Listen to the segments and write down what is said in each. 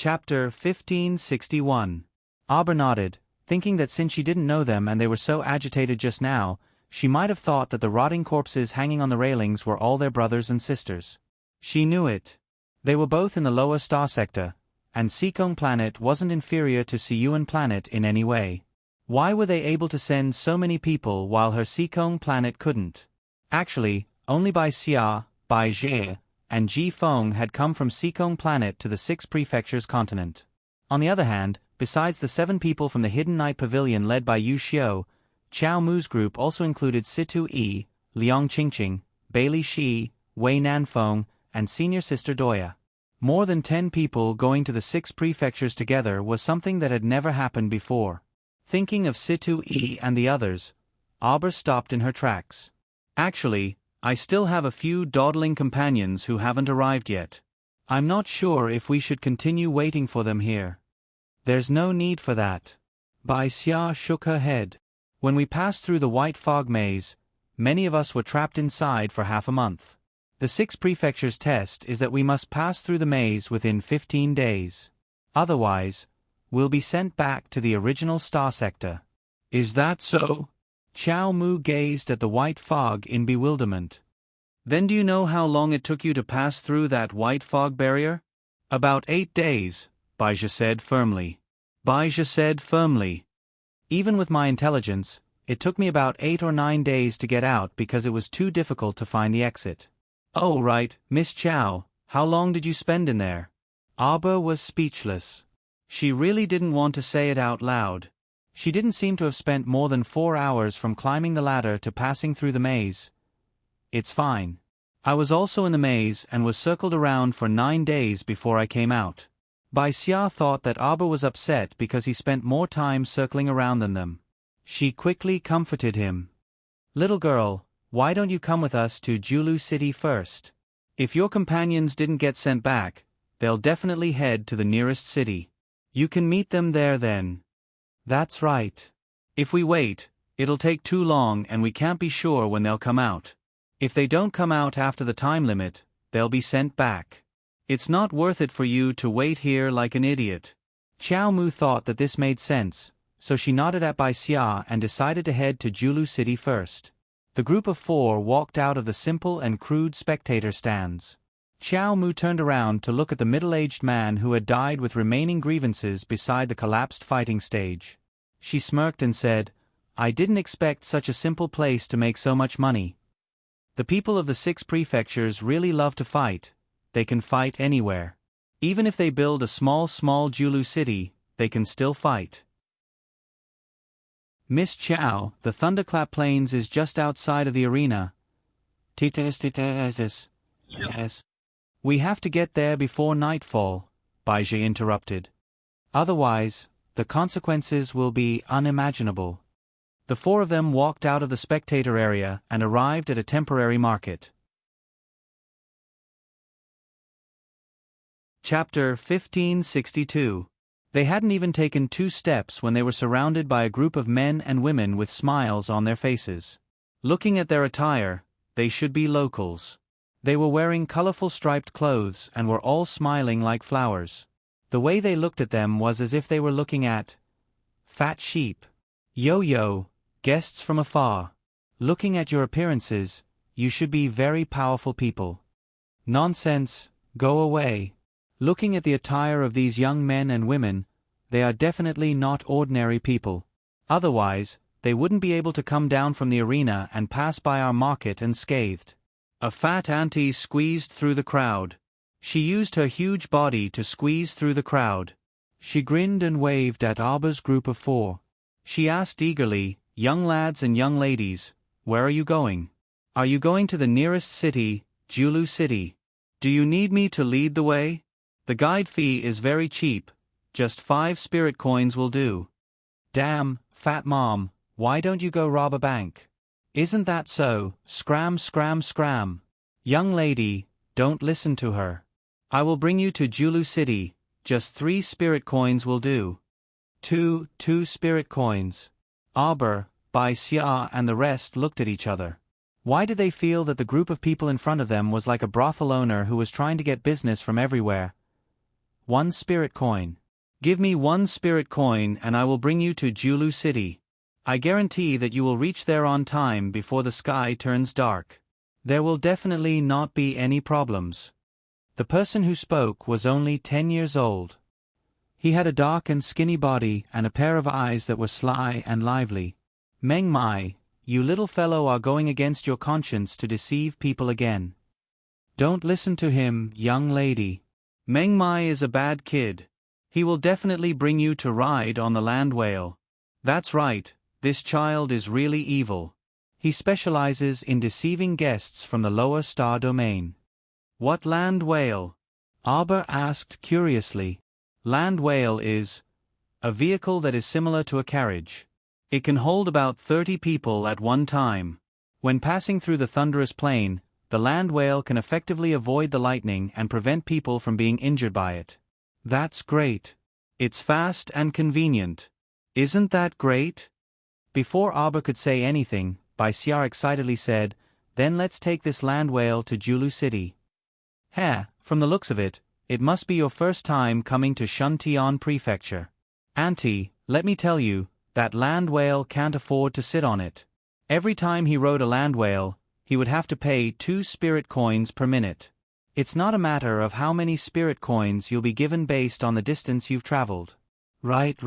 Chapter 1561. Auber nodded, thinking that since she didn't know them and they were so agitated just now, she might have thought that the rotting corpses hanging on the railings were all their brothers and sisters. She knew it. They were both in the lower star sector, and Seekong Planet wasn't inferior to Siyuan Planet in any way. Why were they able to send so many people while her Seekong Planet couldn't? Actually, only Bai Xia, Bai Jie, and Ji Feng had come from Seekong Planet to the 6 prefectures continent. On the other hand, besides the 7 people from the Hidden Night Pavilion led by Yu Xiu, Chao Mu's group also included Situ Yi, Liang Qingqing, Bailey Shi, Wei Nanfeng, and senior sister Doya. More than 10 people going to the 6 prefectures together was something that had never happened before. Thinking of Situ Yi and the others, Auber stopped in her tracks. Actually, I still have a few dawdling companions who haven't arrived yet. I'm not sure if we should continue waiting for them here. There's no need for that. Bai Xia shook her head. When we passed through the white fog maze, many of us were trapped inside for half a month. The 6 prefectures test is that we must pass through the maze within 15 days. Otherwise, we'll be sent back to the original star sector. Is that so? Chao Mu gazed at the white fog in bewilderment. Then do you know how long it took you to pass through that white fog barrier? About 8 days, Baizhi said firmly. Baizhi said firmly. Even with my intelligence, it took me about 8 or 9 days to get out because it was too difficult to find the exit. Oh right, Miss Chao, how long did you spend in there? Auber was speechless. She really didn't want to say it out loud. She didn't seem to have spent more than 4 hours from climbing the ladder to passing through the maze. It's fine. I was also in the maze and was circled around for 9 days before I came out. Bai Xia thought that Auber was upset because he spent more time circling around than them. She quickly comforted him. Little girl, why don't you come with us to Julu City first? If your companions didn't get sent back, they'll definitely head to the nearest city. You can meet them there then. That's right. If we wait, it'll take too long and we can't be sure when they'll come out. If they don't come out after the time limit, they'll be sent back. It's not worth it for you to wait here like an idiot. Chao Mu thought that this made sense, so she nodded at Bai Xia and decided to head to Julu City first. The group of 4 walked out of the simple and crude spectator stands. Chao Mu turned around to look at the middle-aged man who had died with remaining grievances beside the collapsed fighting stage. She smirked and said, I didn't expect such a simple place to make so much money. The people of the 6 prefectures really love to fight. They can fight anywhere. Even if they build a small Julu city, they can still fight. Miss Chao, the Thunderclap Plains is just outside of the arena. Yes. We have to get there before nightfall, Baizhi interrupted. Otherwise, the consequences will be unimaginable. The 4 of them walked out of the spectator area and arrived at a temporary market. Chapter 1562. They hadn't even taken 2 steps when they were surrounded by a group of men and women with smiles on their faces. Looking at their attire, they should be locals. They were wearing colorful striped clothes and were all smiling like flowers. The way they looked at them was as if they were looking at fat sheep. Yo-yo, guests from afar. Looking at your appearances, you should be very powerful people. Nonsense, go away. Looking at the attire of these young men and women, they are definitely not ordinary people. Otherwise, they wouldn't be able to come down from the arena and pass by our market unscathed. A fat auntie squeezed through the crowd. She used her huge body to squeeze through the crowd. She grinned and waved at Auber's group of 4. She asked eagerly, young lads and young ladies, where are you going? Are you going to the nearest city, Julu City? Do you need me to lead the way? The guide fee is very cheap, just 5 spirit coins will do. Damn, fat mom, why don't you go rob a bank? Isn't that so? Scram, scram, scram. Young lady, don't listen to her. I will bring you to Julu City, just 3 spirit coins will do. 2 spirit coins. Auber, Bai Xia and the rest looked at each other. Why did they feel that the group of people in front of them was like a brothel owner who was trying to get business from everywhere? 1 spirit coin. Give me 1 spirit coin and I will bring you to Julu City. I guarantee that you will reach there on time before the sky turns dark. There will definitely not be any problems. The person who spoke was only 10 years old. He had a dark and skinny body and a pair of eyes that were sly and lively. Meng Mai, you little fellow are going against your conscience to deceive people again. Don't listen to him, young lady. Meng Mai is a bad kid. He will definitely bring you to ride on the land whale. That's right, this child is really evil. He specializes in deceiving guests from the lower star domain. What land whale? Arbor asked curiously. Land whale is a vehicle that is similar to a carriage. It can hold about 30 people at one time. When passing through the thunderous plain, the land whale can effectively avoid the lightning and prevent people from being injured by it. That's great. It's fast and convenient. Isn't that great? Before Arbor could say anything, Bai Xia excitedly said, Then let's take this land whale to Julu City. From the looks of it, it must be your first time coming to Shuntian Prefecture. Auntie, let me tell you, that land whale can't afford to sit on it. Every time he rode a land whale, he would have to pay 2 spirit coins per minute. It's not a matter of how many spirit coins you'll be given based on the distance you've traveled. Right.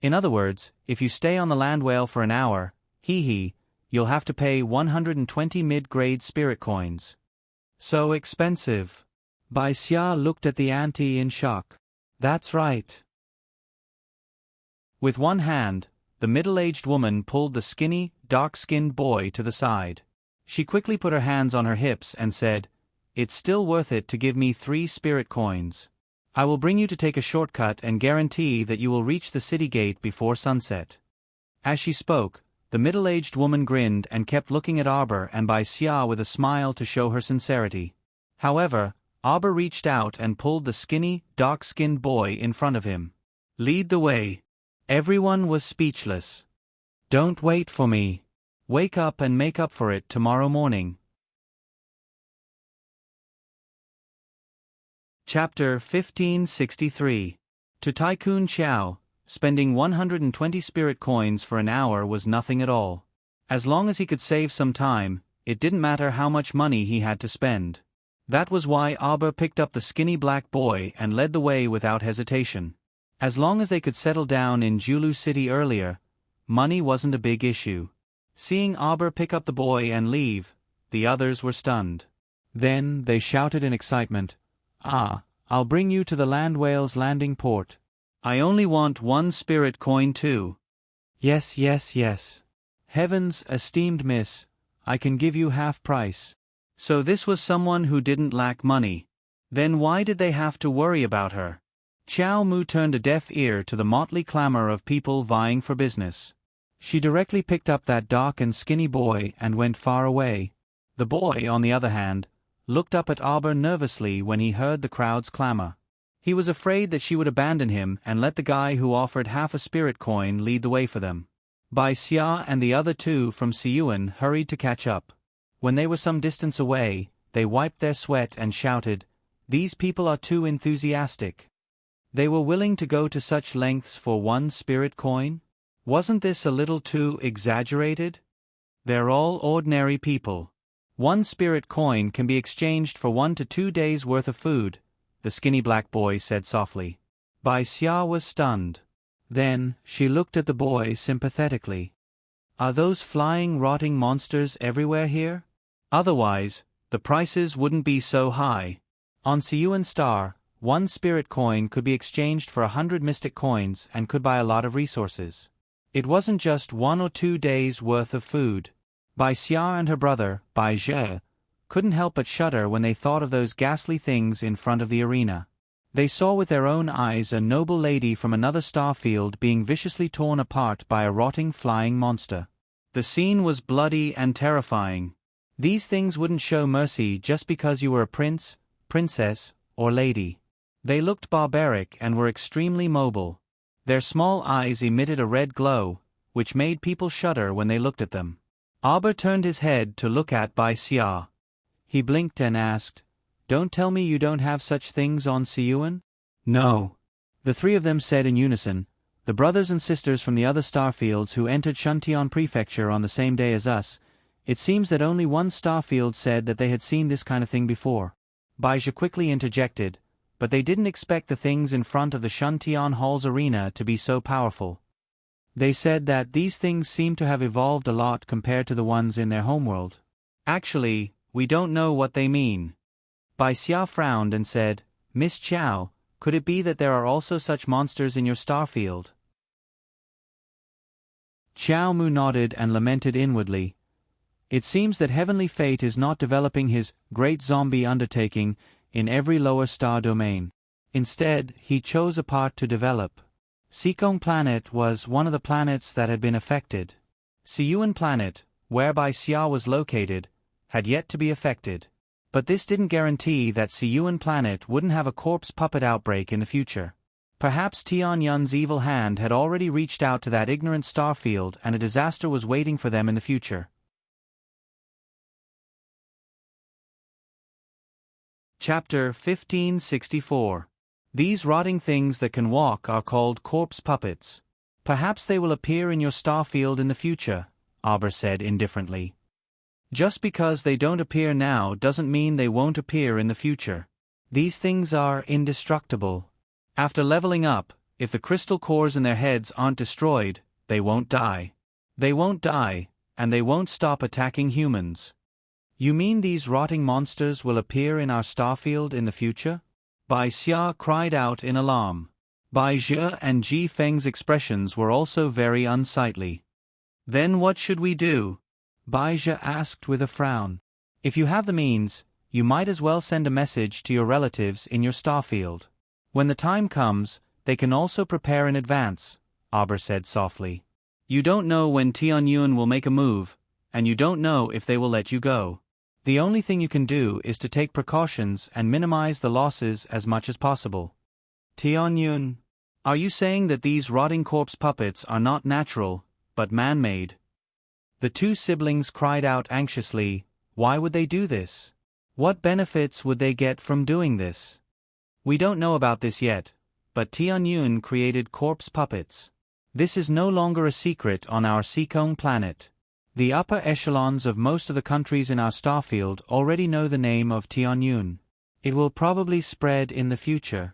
In other words, if you stay on the land whale for an hour, you'll have to pay 120 mid-grade spirit coins. So expensive. Bai Xia looked at the auntie in shock. That's right. With one hand, the middle-aged woman pulled the skinny, dark-skinned boy to the side. She quickly put her hands on her hips and said, It's still worth it to give me 3 spirit coins. I will bring you to take a shortcut and guarantee that you will reach the city gate before sunset. As she spoke, the middle-aged woman grinned and kept looking at Arbor and Bai Xia with a smile to show her sincerity. However, Arbor reached out and pulled the skinny, dark-skinned boy in front of him. Lead the way. Everyone was speechless. Don't wait for me. Wake up and make up for it tomorrow morning. Chapter 1563. To Tycoon Qiao, spending 120 spirit coins for an hour was nothing at all. As long as he could save some time, it didn't matter how much money he had to spend. That was why Arbor picked up the skinny black boy and led the way without hesitation. As long as they could settle down in Julu City earlier, money wasn't a big issue. Seeing Arbor pick up the boy and leave, the others were stunned. Then they shouted in excitement, I'll bring you to the land whale's landing port. I only want 1 spirit coin too. Yes. Heavens, esteemed miss, I can give you half price. So this was someone who didn't lack money. Then why did they have to worry about her? Qiao Mu turned a deaf ear to the motley clamor of people vying for business. She directly picked up that dark and skinny boy and went far away. The boy, on the other hand, looked up at Arbor nervously when he heard the crowd's clamor. He was afraid that she would abandon him and let the guy who offered half a spirit coin lead the way for them. Bai Xia and the other 2 from Siyuan hurried to catch up. When they were some distance away, they wiped their sweat and shouted, These people are too enthusiastic. They were willing to go to such lengths for 1 spirit coin? Wasn't this a little too exaggerated? They're all ordinary people. 1 spirit coin can be exchanged for 1 to 2 days' worth of food, the skinny black boy said softly. Bai Xia was stunned. Then, she looked at the boy sympathetically. Are those flying, rotting monsters everywhere here? Otherwise, the prices wouldn't be so high. On Siyuan Star, 1 spirit coin could be exchanged for 100 mystic coins and could buy a lot of resources. It wasn't just 1 or 2 days' worth of food. Bai Xia and her brother, Bai Zhe, couldn't help but shudder when they thought of those ghastly things in front of the arena. They saw with their own eyes a noble lady from another star field being viciously torn apart by a rotting flying monster. The scene was bloody and terrifying. These things wouldn't show mercy just because you were a prince, princess, or lady. They looked barbaric and were extremely mobile. Their small eyes emitted a red glow, which made people shudder when they looked at them. Arbor turned his head to look at Bai Xia. He blinked and asked, Don't tell me you don't have such things on Siyuan? No. The three of them said in unison, the brothers and sisters from the other starfields who entered Shuntion Prefecture on the same day as us. It seems that only one starfield said that they had seen this kind of thing before. Baizha quickly interjected, but they didn't expect the things in front of the Shuntion Hall's arena to be so powerful. They said that these things seem to have evolved a lot compared to the ones in their homeworld. Actually, we don't know what they mean. Bai Xia frowned and said, Miss Qiao, could it be that there are also such monsters in your starfield? Qiao Mu nodded and lamented inwardly. It seems that Heavenly Fate is not developing his great zombie undertaking in every lower star domain. Instead, he chose a part to develop. Sikong Planet was one of the planets that had been affected. Siyuan Planet, whereby Xia was located, had yet to be affected. But this didn't guarantee that Siyuan Planet wouldn't have a corpse puppet outbreak in the future. Perhaps Tianyun's evil hand had already reached out to that ignorant starfield and a disaster was waiting for them in the future. Chapter 1564. These rotting things that can walk are called corpse puppets. Perhaps they will appear in your starfield in the future, Aber said indifferently. Just because they don't appear now doesn't mean they won't appear in the future. These things are indestructible. After leveling up, if the crystal cores in their heads aren't destroyed, they won't die. They won't die, and they won't stop attacking humans. You mean these rotting monsters will appear in our starfield in the future? Bai Xia cried out in alarm. Bai Zhe and Ji Feng's expressions were also very unsightly. Then what should we do? Baizha asked with a frown. If you have the means, you might as well send a message to your relatives in your starfield. When the time comes, they can also prepare in advance, Aber said softly. You don't know when Tianyun will make a move, and you don't know if they will let you go. The only thing you can do is to take precautions and minimize the losses as much as possible. Tianyun, are you saying that these rotting corpse puppets are not natural, but man-made? The two siblings cried out anxiously, why would they do this? What benefits would they get from doing this? We don't know about this yet, but Tianyun created corpse puppets. This is no longer a secret on our Sikong planet. The upper echelons of most of the countries in our starfield already know the name of Tianyun. It will probably spread in the future.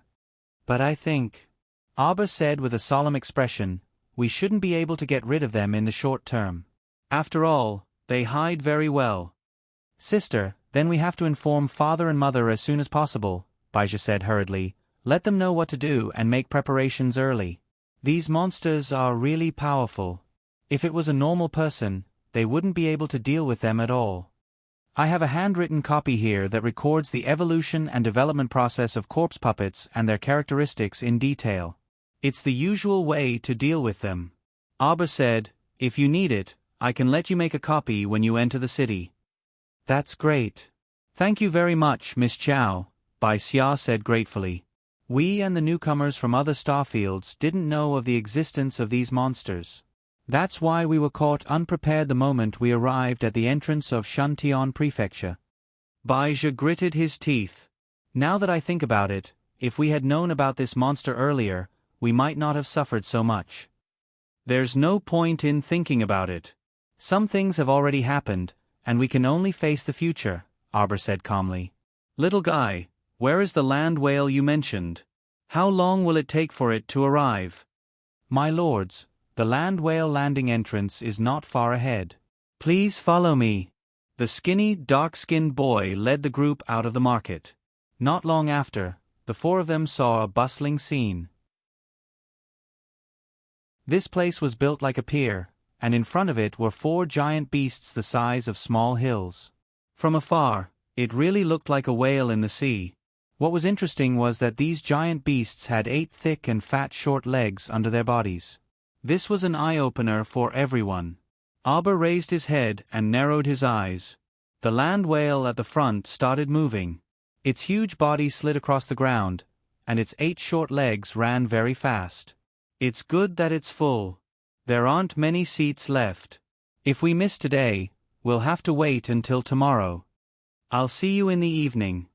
But I think, Aber said with a solemn expression, we shouldn't be able to get rid of them in the short term. After all, they hide very well. Sister, then we have to inform father and mother as soon as possible, Baizha said hurriedly. Let them know what to do and make preparations early. These monsters are really powerful. If it was a normal person, they wouldn't be able to deal with them at all. I have a handwritten copy here that records the evolution and development process of corpse puppets and their characteristics in detail. It's the usual way to deal with them. Aber said, if you need it, I can let you make a copy when you enter the city. That's great. Thank you very much, Miss Qiao, Bai Xia said gratefully. We and the newcomers from other starfields didn't know of the existence of these monsters. That's why we were caught unprepared the moment we arrived at the entrance of Shuntion Prefecture. Baizha gritted his teeth. Now that I think about it, if we had known about this monster earlier, we might not have suffered so much. There's no point in thinking about it. Some things have already happened, and we can only face the future, Aber said calmly. Little guy, where is the land whale you mentioned? How long will it take for it to arrive? My lords, the land whale landing entrance is not far ahead. Please follow me. The skinny, dark-skinned boy led the group out of the market. Not long after, the four of them saw a bustling scene. This place was built like a pier, and in front of it were four giant beasts the size of small hills. From afar, it really looked like a whale in the sea. What was interesting was that these giant beasts had 8 thick and fat short legs under their bodies. This was an eye-opener for everyone. Aber raised his head and narrowed his eyes. The land whale at the front started moving. Its huge body slid across the ground, and its 8 short legs ran very fast. It's good that it's full. There aren't many seats left. If we miss today, we'll have to wait until tomorrow. I'll see you in the evening.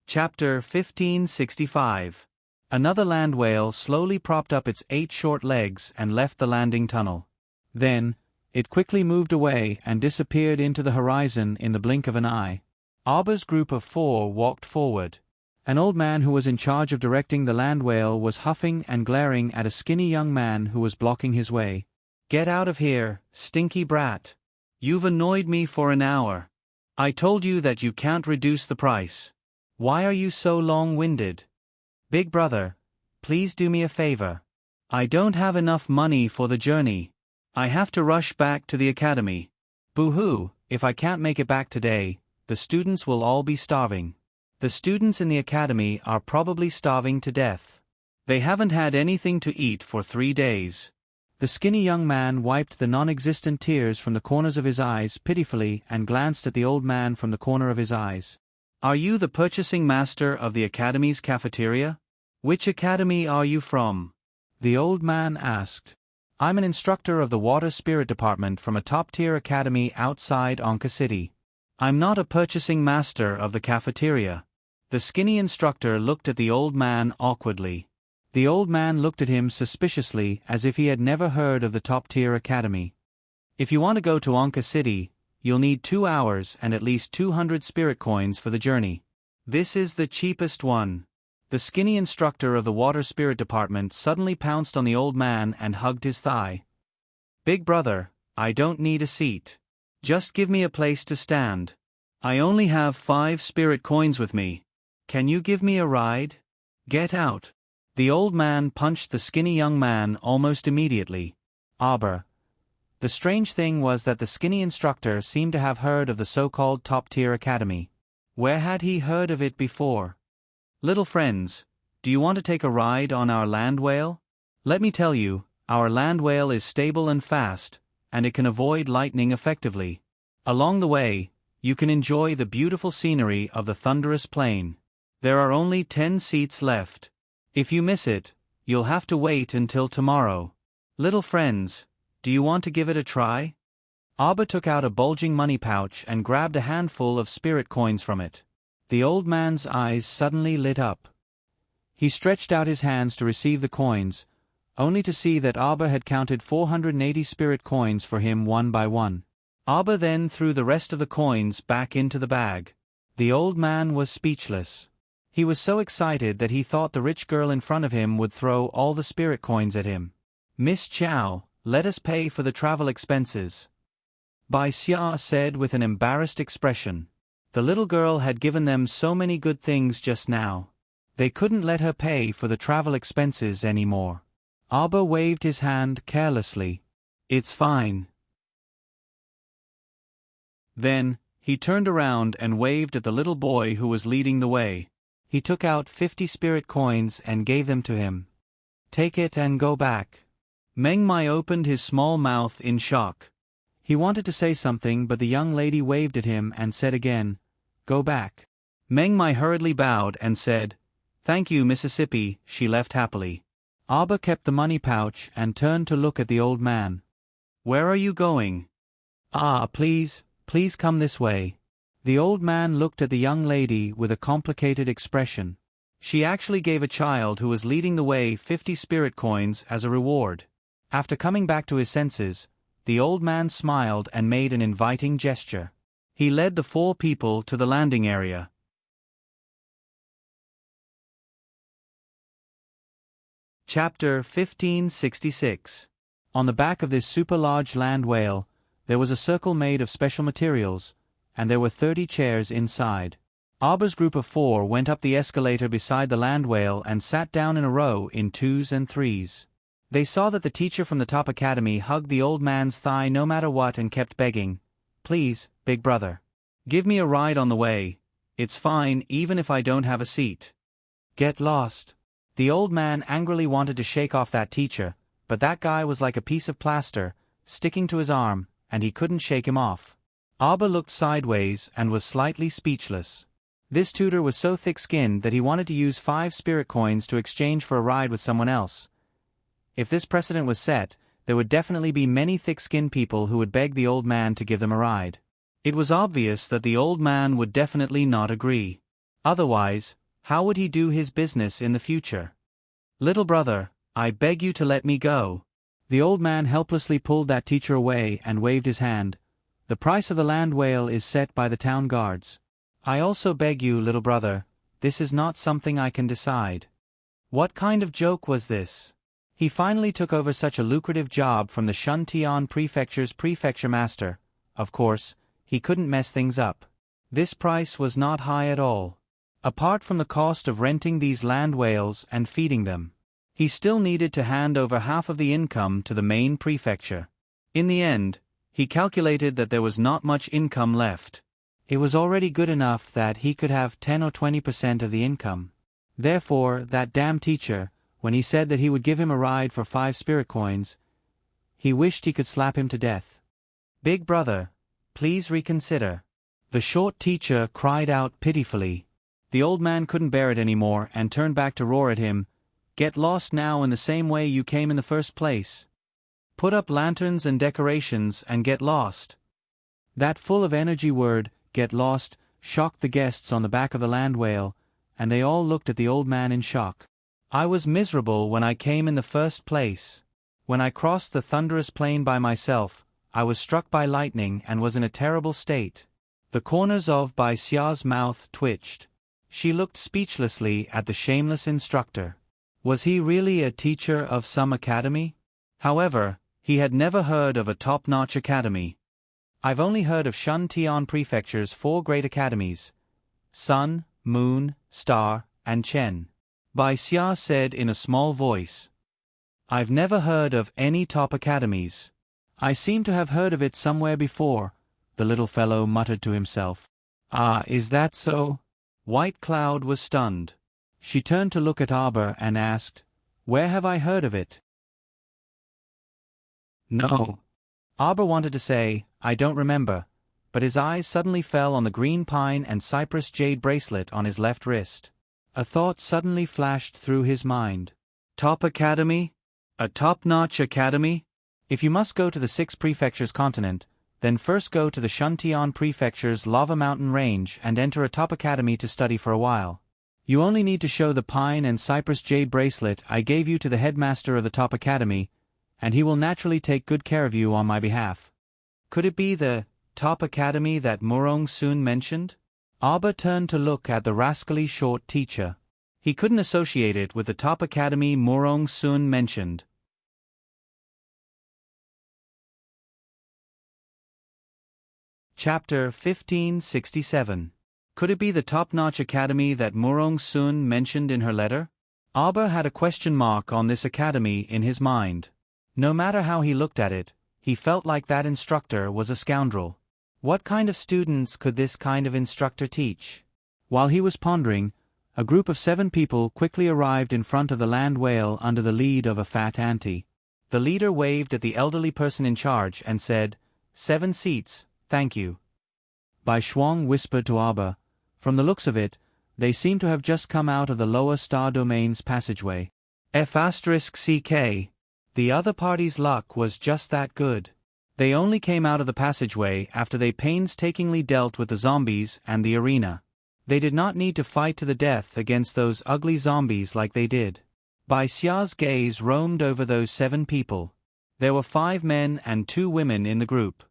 Chapter 1565. Another land whale slowly propped up its 8 short legs and left the landing tunnel. Then, it quickly moved away and disappeared into the horizon in the blink of an eye. Arber's group of 4 walked forward. An old man who was in charge of directing the land whale was huffing and glaring at a skinny young man who was blocking his way. "Get out of here, stinky brat. You've annoyed me for an hour. I told you that you can't reduce the price. Why are you so long-winded? Big brother, please do me a favor. I don't have enough money for the journey. I have to rush back to the academy. Boo-hoo, if I can't make it back today, the students will all be starving. The students in the academy are probably starving to death. They haven't had anything to eat for 3 days." The skinny young man wiped the non-existent tears from the corners of his eyes pitifully and glanced at the old man from the corner of his eyes. "Are you the purchasing master of the academy's cafeteria? Which academy are you from?" the old man asked. "I'm an instructor of the water spirit department from a top-tier academy outside Anka City. I'm not a purchasing master of the cafeteria." The skinny instructor looked at the old man awkwardly. The old man looked at him suspiciously as if he had never heard of the top-tier academy. "If you want to go to Anka City, you'll need 2 hours and at least 200 spirit coins for the journey. This is the cheapest one." The skinny instructor of the water spirit department suddenly pounced on the old man and hugged his thigh. "Big brother, I don't need a seat. Just give me a place to stand. I only have 5 spirit coins with me. Can you give me a ride? Get out." The old man punched the skinny young man almost immediately. Aber. The strange thing was that the skinny instructor seemed to have heard of the so-called top-tier academy. Where had he heard of it before? "Little friends, do you want to take a ride on our land whale? Let me tell you, our land whale is stable and fast, and it can avoid lightning effectively. Along the way, you can enjoy the beautiful scenery of the thunderous plain. There are only 10 seats left. If you miss it, you'll have to wait until tomorrow. Little friends, do you want to give it a try?" Abba took out a bulging money pouch and grabbed a handful of spirit coins from it. The old man's eyes suddenly lit up. He stretched out his hands to receive the coins, only to see that Abba had counted 480 spirit coins for him one by one. Abba then threw the rest of the coins back into the bag. The old man was speechless. He was so excited that he thought the rich girl in front of him would throw all the spirit coins at him. "Miss Chow, let us pay for the travel expenses," Bai Xia said with an embarrassed expression. The little girl had given them so many good things just now. They couldn't let her pay for the travel expenses anymore. Abba waved his hand carelessly. "It's fine." Then, he turned around and waved at the little boy who was leading the way. He took out 50 spirit coins and gave them to him. "Take it and go back." Meng Mai opened his small mouth in shock. He wanted to say something, but the young lady waved at him and said again, "Go back." Meng Mai hurriedly bowed and said, "Thank you, Mississippi." She left happily. Abba kept the money pouch and turned to look at the old man. "Where are you going?" Please come this way." The old man looked at the young lady with a complicated expression. She actually gave a child who was leading the way 50 spirit coins as a reward. After coming back to his senses, the old man smiled and made an inviting gesture. He led the 4 people to the landing area. Chapter 1566. On the back of this super-large land whale, there was a circle made of special materials, and there were 30 chairs inside. Arber's group of 4 went up the escalator beside the land whale and sat down in a row in 2s and 3s. They saw that the teacher from the top academy hugged the old man's thigh no matter what and kept begging, "Please, big brother. Give me a ride on the way. It's fine even if I don't have a seat." "Get lost." The old man angrily wanted to shake off that teacher, but that guy was like a piece of plaster, sticking to his arm, and he couldn't shake him off. Abba looked sideways and was slightly speechless. This tutor was so thick-skinned that he wanted to use 5 spirit coins to exchange for a ride with someone else. If this precedent was set, there would definitely be many thick-skinned people who would beg the old man to give them a ride. It was obvious that the old man would definitely not agree. Otherwise, how would he do his business in the future? Little brother, I beg you to let me go. The old man helplessly pulled that teacher away and waved his hand. The price of the land whale is set by the town guards. I also beg you, little brother, this is not something I can decide. What kind of joke was this? He finally took over such a lucrative job from the Shuntian Prefecture's prefecture master. Of course, he couldn't mess things up. This price was not high at all. Apart from the cost of renting these land whales and feeding them, he still needed to hand over half of the income to the main prefecture. In the end, he calculated that there was not much income left. It was already good enough that he could have 10 or 20% of the income. Therefore, that damn teacher, when he said that he would give him a ride for 5 spirit coins, he wished he could slap him to death. Big brother, please reconsider. The short teacher cried out pitifully. The old man couldn't bear it anymore and turned back to roar at him. Get lost now in the same way you came in the first place. Put up lanterns and decorations and get lost. That full of energy word, get lost, shocked the guests on the back of the land whale, and they all looked at the old man in shock. I was miserable when I came in the first place. When I crossed the thunderous plain by myself, I was struck by lightning and was in a terrible state. The corners of Bai Xia's mouth twitched. She looked speechlessly at the shameless instructor. Was he really a teacher of some academy? However, he had never heard of a top-notch academy. I've only heard of Shuntian Prefecture's 4 great academies: Sun, Moon, Star, and Chen. Bai Xia said in a small voice. I've never heard of any top academies. I seem to have heard of it somewhere before, the little fellow muttered to himself. Ah, is that so? White Cloud was stunned. She turned to look at Arbor and asked, Where have I heard of it? No. Arbor wanted to say, I don't remember, but his eyes suddenly fell on the green pine and cypress jade bracelet on his left wrist. A thought suddenly flashed through his mind. Top academy? A top-notch academy? If you must go to the 6 prefectures continent, then first go to the Shuntian Prefecture's Lava Mountain Range and enter a top academy to study for a while. You only need to show the pine and cypress jade bracelet I gave you to the headmaster of the top academy, and he will naturally take good care of you on my behalf. Could it be the top academy that Murong Sun mentioned? Arbor turned to look at the rascally short teacher. He couldn't associate it with the top academy Murong Sun mentioned. Chapter 1567. Could it be the top-notch academy that Murong Sun mentioned in her letter? Arbor had a question mark on this academy in his mind. No matter how he looked at it, he felt like that instructor was a scoundrel. What kind of students could this kind of instructor teach? While he was pondering, a group of 7 people quickly arrived in front of the land whale under the lead of a fat auntie. The leader waved at the elderly person in charge and said, 7 seats, thank you. Bai Shuang whispered to Arbor, from the looks of it, they seem to have just come out of the lower star domain's passageway. F***CK. The other party's luck was just that good. They only came out of the passageway after they painstakingly dealt with the zombies and the arena. They did not need to fight to the death against those ugly zombies like they did. Bai Xia's gaze roamed over those 7 people. There were 5 men and 2 women in the group.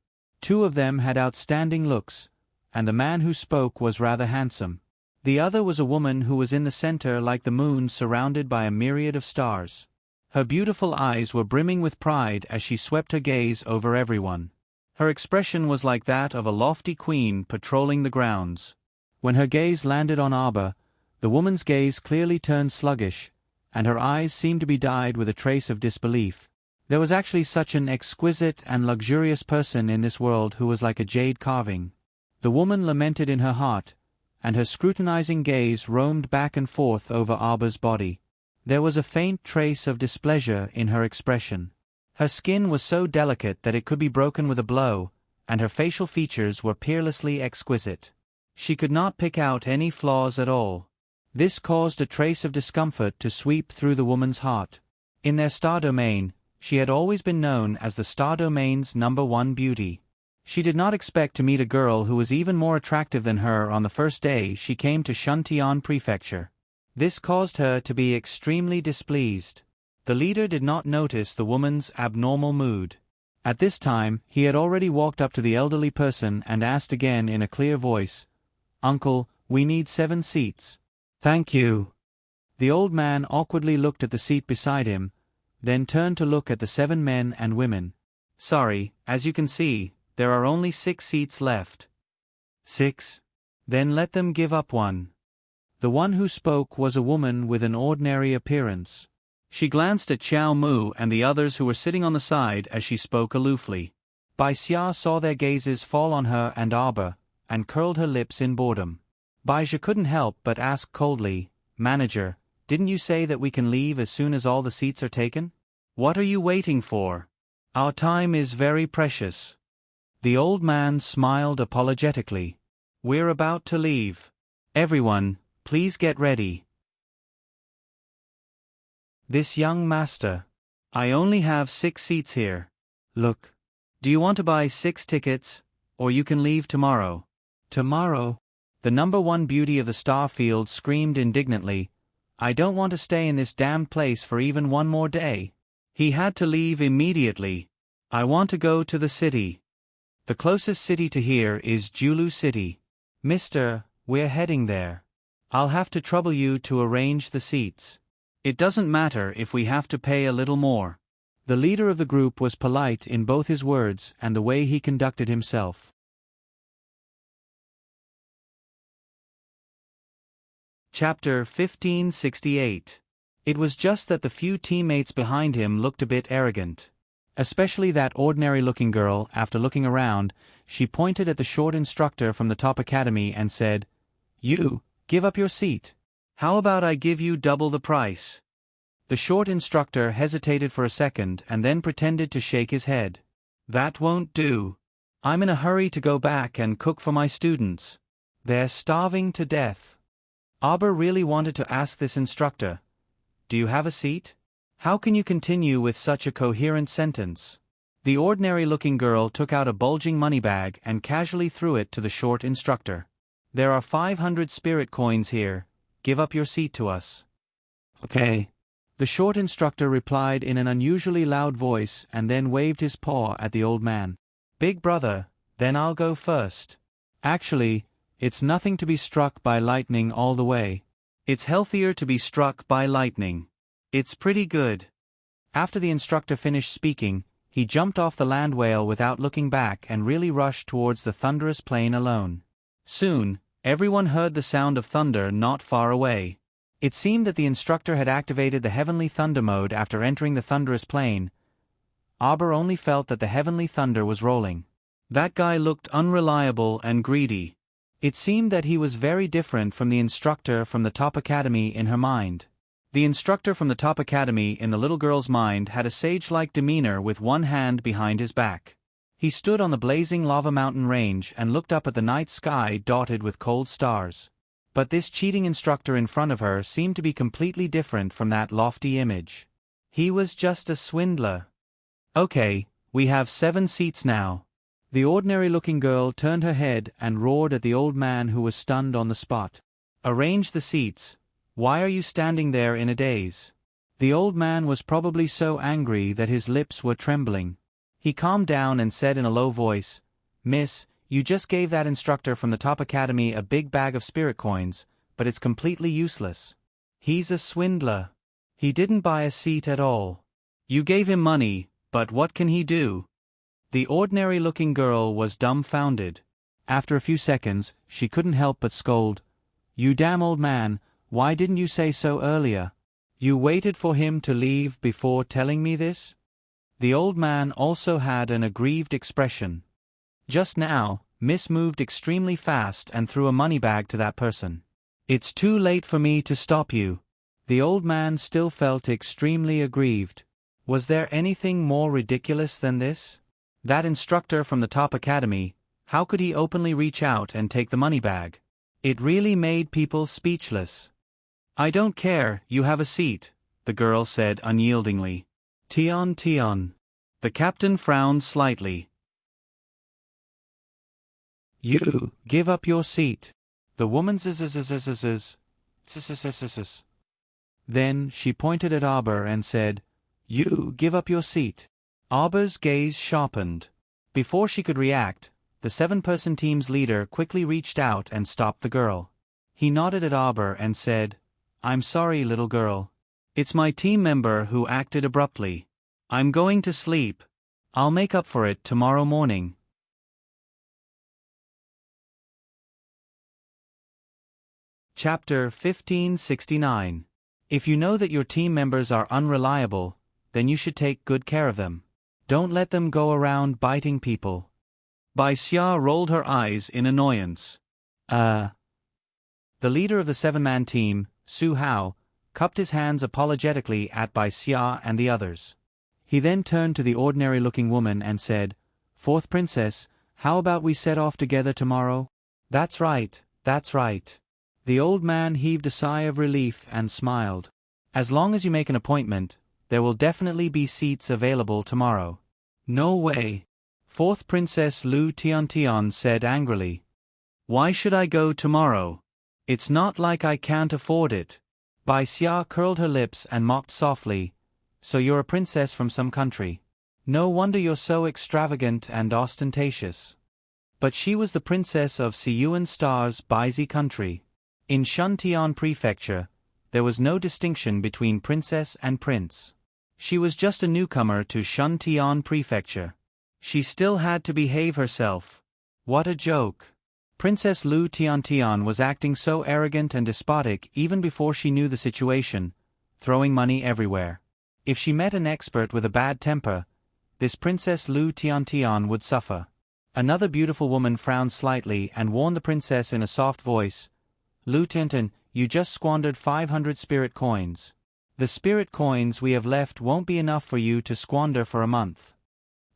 2 of them had outstanding looks, and the man who spoke was rather handsome. The other was a woman who was in the center like the moon surrounded by a myriad of stars. Her beautiful eyes were brimming with pride as she swept her gaze over everyone. Her expression was like that of a lofty queen patrolling the grounds. When her gaze landed on Arbor, the woman's gaze clearly turned sluggish, and her eyes seemed to be dyed with a trace of disbelief. There was actually such an exquisite and luxurious person in this world who was like a jade carving. The woman lamented in her heart, and her scrutinizing gaze roamed back and forth over Arbor's body. There was a faint trace of displeasure in her expression. Her skin was so delicate that it could be broken with a blow, and her facial features were peerlessly exquisite. She could not pick out any flaws at all. This caused a trace of discomfort to sweep through the woman's heart. In their star domain, she had always been known as the star domain's #1 beauty. She did not expect to meet a girl who was even more attractive than her on the first day she came to Shuntian Prefecture. This caused her to be extremely displeased. The leader did not notice the woman's abnormal mood. At this time, he had already walked up to the elderly person and asked again in a clear voice, "Uncle, we need 7 seats." "Thank you." The old man awkwardly looked at the seat beside him, then turned to look at the 7 men and women. "Sorry, as you can see, there are only 6 seats left." "6? Then let them give up one." The one who spoke was a woman with an ordinary appearance. She glanced at Xiao Mu and the others who were sitting on the side as she spoke aloofly. Bai Xia saw their gazes fall on her and Arbor, and curled her lips in boredom. Bai Xia couldn't help but ask coldly, "Manager, didn't you say that we can leave as soon as all the seats are taken? What are you waiting for? Our time is very precious." The old man smiled apologetically. "We're about to leave. Everyone, please get ready." "This young master. I only have 6 seats here. Look. Do you want to buy 6 tickets, or you can leave tomorrow?" "Tomorrow?" The number 1 beauty of the star field screamed indignantly, "I don't want to stay in this damned place for even one more day." He had to leave immediately. "I want to go to the city. The closest city to here is Julu City." "Mister, we're heading there. I'll have to trouble you to arrange the seats." "It doesn't matter if we have to pay a little more." The leader of the group was polite in both his words and the way he conducted himself. Chapter 1568. It was just that the few teammates behind him looked a bit arrogant. Especially that ordinary-looking girl. After looking around, she pointed at the short instructor from the top academy and said, "You, give up your seat. How about I give you double the price?" The short instructor hesitated for a second and then pretended to shake his head. "That won't do. I'm in a hurry to go back and cook for my students. They're starving to death." Arbor really wanted to ask this instructor, "Do you have a seat? How can you continue with such a coherent sentence?" The ordinary-looking girl took out a bulging money bag and casually threw it to the short instructor. "There are 500 spirit coins here. Give up your seat to us." "Okay." The short instructor replied in an unusually loud voice and then waved his paw at the old man. "Big brother, then I'll go first. Actually, it's nothing to be struck by lightning all the way. It's healthier to be struck by lightning. It's pretty good." After the instructor finished speaking, he jumped off the land whale without looking back and really rushed towards the thunderous plain alone. Soon, everyone heard the sound of thunder not far away. It seemed that the instructor had activated the heavenly thunder mode after entering the thunderous plain. Arbor only felt that the heavenly thunder was rolling. That guy looked unreliable and greedy. It seemed that he was very different from the instructor from the top academy in her mind. The instructor from the top academy in the little girl's mind had a sage-like demeanor with one hand behind his back. He stood on the blazing lava mountain range and looked up at the night sky dotted with cold stars. But this cheating instructor in front of her seemed to be completely different from that lofty image. He was just a swindler. "Okay, we have 7 seats now." The ordinary-looking girl turned her head and roared at the old man who was stunned on the spot. "Arrange the seats. Why are you standing there in a daze?" The old man was probably so angry that his lips were trembling. He calmed down and said in a low voice, "Miss, you just gave that instructor from the top academy a big bag of spirit coins, but it's completely useless. He's a swindler. He didn't buy a seat at all. You gave him money, but what can he do?" The ordinary-looking girl was dumbfounded. After a few seconds, she couldn't help but scold, "You damn old man, why didn't you say so earlier? You waited for him to leave before telling me this?" The old man also had an aggrieved expression. Just now, Miss moved extremely fast and threw a money bag to that person. "It's too late for me to stop you." The old man still felt extremely aggrieved. Was there anything more ridiculous than this? That instructor from the top academy, how could he openly reach out and take the money bag? It really made people speechless. "I don't care, you have a seat," the girl said unyieldingly. Tion. The captain frowned slightly. You, give up your seat. The woman Then she pointed at Arbor and said, You, give up your seat. Arbor's gaze sharpened. Before she could react, the 7-person team's leader quickly reached out and stopped the girl. He nodded at Arbor and said, I'm sorry, little girl. It's my team member who acted abruptly. I'm going to sleep. I'll make up for it tomorrow morning. Chapter 1569. If you know that your team members are unreliable, then you should take good care of them. Don't let them go around biting people. Bai Xia rolled her eyes in annoyance. The leader of the 7-man team, Su Hao, cupped his hands apologetically at Bai Xia and the others. He then turned to the ordinary-looking woman and said, Fourth Princess, how about we set off together tomorrow? That's right, that's right. The old man heaved a sigh of relief and smiled. As long as you make an appointment, there will definitely be seats available tomorrow. No way. Fourth Princess Lu Tiantian said angrily. Why should I go tomorrow? It's not like I can't afford it. Bai Xia curled her lips and mocked softly. So you're a princess from some country. No wonder you're so extravagant and ostentatious. But she was the princess of Siyuan Star's Baizi country. In Shuntian Prefecture, there was no distinction between princess and prince. She was just a newcomer to Shuntian Prefecture. She still had to behave herself. What a joke. Princess Lu Tiantian was acting so arrogant and despotic even before she knew the situation, throwing money everywhere. If she met an expert with a bad temper, this Princess Lu Tiantian would suffer. Another beautiful woman frowned slightly and warned the princess in a soft voice, Lu Tiantian, you just squandered 500 spirit coins. The spirit coins we have left won't be enough for you to squander for a month.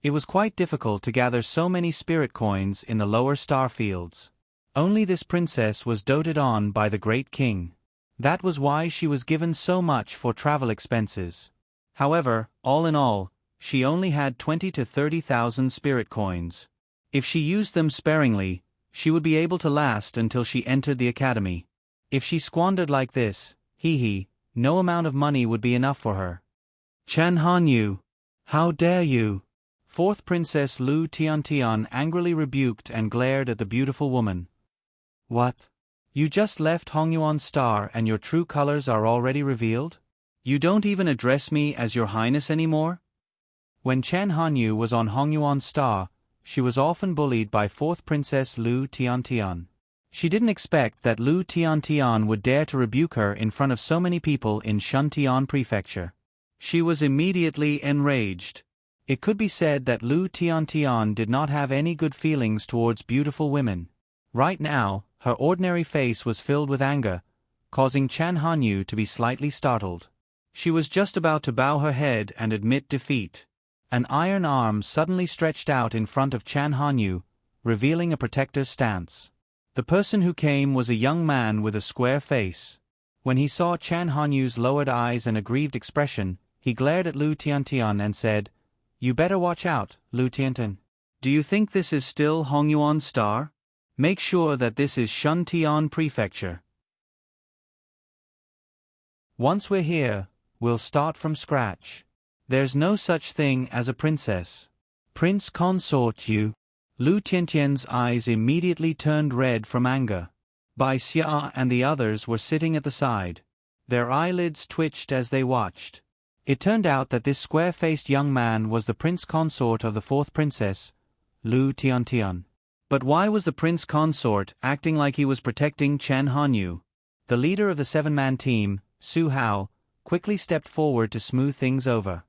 It was quite difficult to gather so many spirit coins in the lower star fields. Only this princess was doted on by the great king. That was why she was given so much for travel expenses. However, all in all, she only had 20 to 30,000 spirit coins. If she used them sparingly, she would be able to last until she entered the academy. If she squandered like this, no amount of money would be enough for her. Chen Hanyu! How dare you! Fourth Princess Lu Tiantian angrily rebuked and glared at the beautiful woman. What? You just left Hongyuan Star and your true colors are already revealed? You don't even address me as your highness anymore? When Chen Hanyu was on Hongyuan Star, she was often bullied by Fourth Princess Lu Tiantian. She didn't expect that Lu Tiantian would dare to rebuke her in front of so many people in Shuntian Prefecture. She was immediately enraged. It could be said that Lu Tiantian did not have any good feelings towards beautiful women. Right now, her ordinary face was filled with anger, causing Chen Hanyu to be slightly startled. She was just about to bow her head and admit defeat. An iron arm suddenly stretched out in front of Chen Hanyu, revealing a protector's stance. The person who came was a young man with a square face. When he saw Chen Hanyu's lowered eyes and aggrieved expression, he glared at Lu Tiantian and said, You better watch out, Lu Tiantian. Do you think this is still Hongyuan Star? Make sure that this is Shuntian Prefecture. Once we're here, we'll start from scratch. There's no such thing as a princess. Prince consort you. Lu Tiantian's eyes immediately turned red from anger. Bai Xia and the others were sitting at the side. Their eyelids twitched as they watched. It turned out that this square-faced young man was the prince consort of the fourth princess, Lu Tiantian. But why was the prince consort acting like he was protecting Chen Hanyu? The leader of the 7-man team, Su Hao, quickly stepped forward to smooth things over.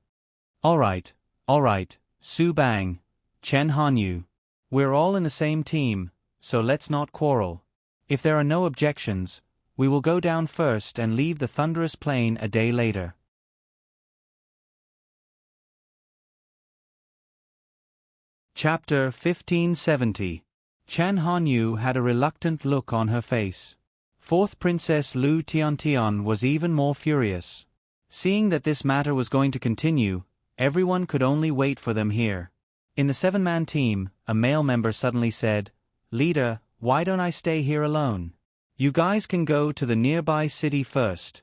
All right, Su Bang, Chen Hanyu. We're all in the same team, so let's not quarrel. If there are no objections, we will go down first and leave the thunderous plain a day later. Chapter 1570. Chen Hanyu had a reluctant look on her face. Fourth Princess Lu Tiantian was even more furious. Seeing that this matter was going to continue, everyone could only wait for them here. In the 7-man team, a male member suddenly said, "Leader, why don't I stay here alone? You guys can go to the nearby city first."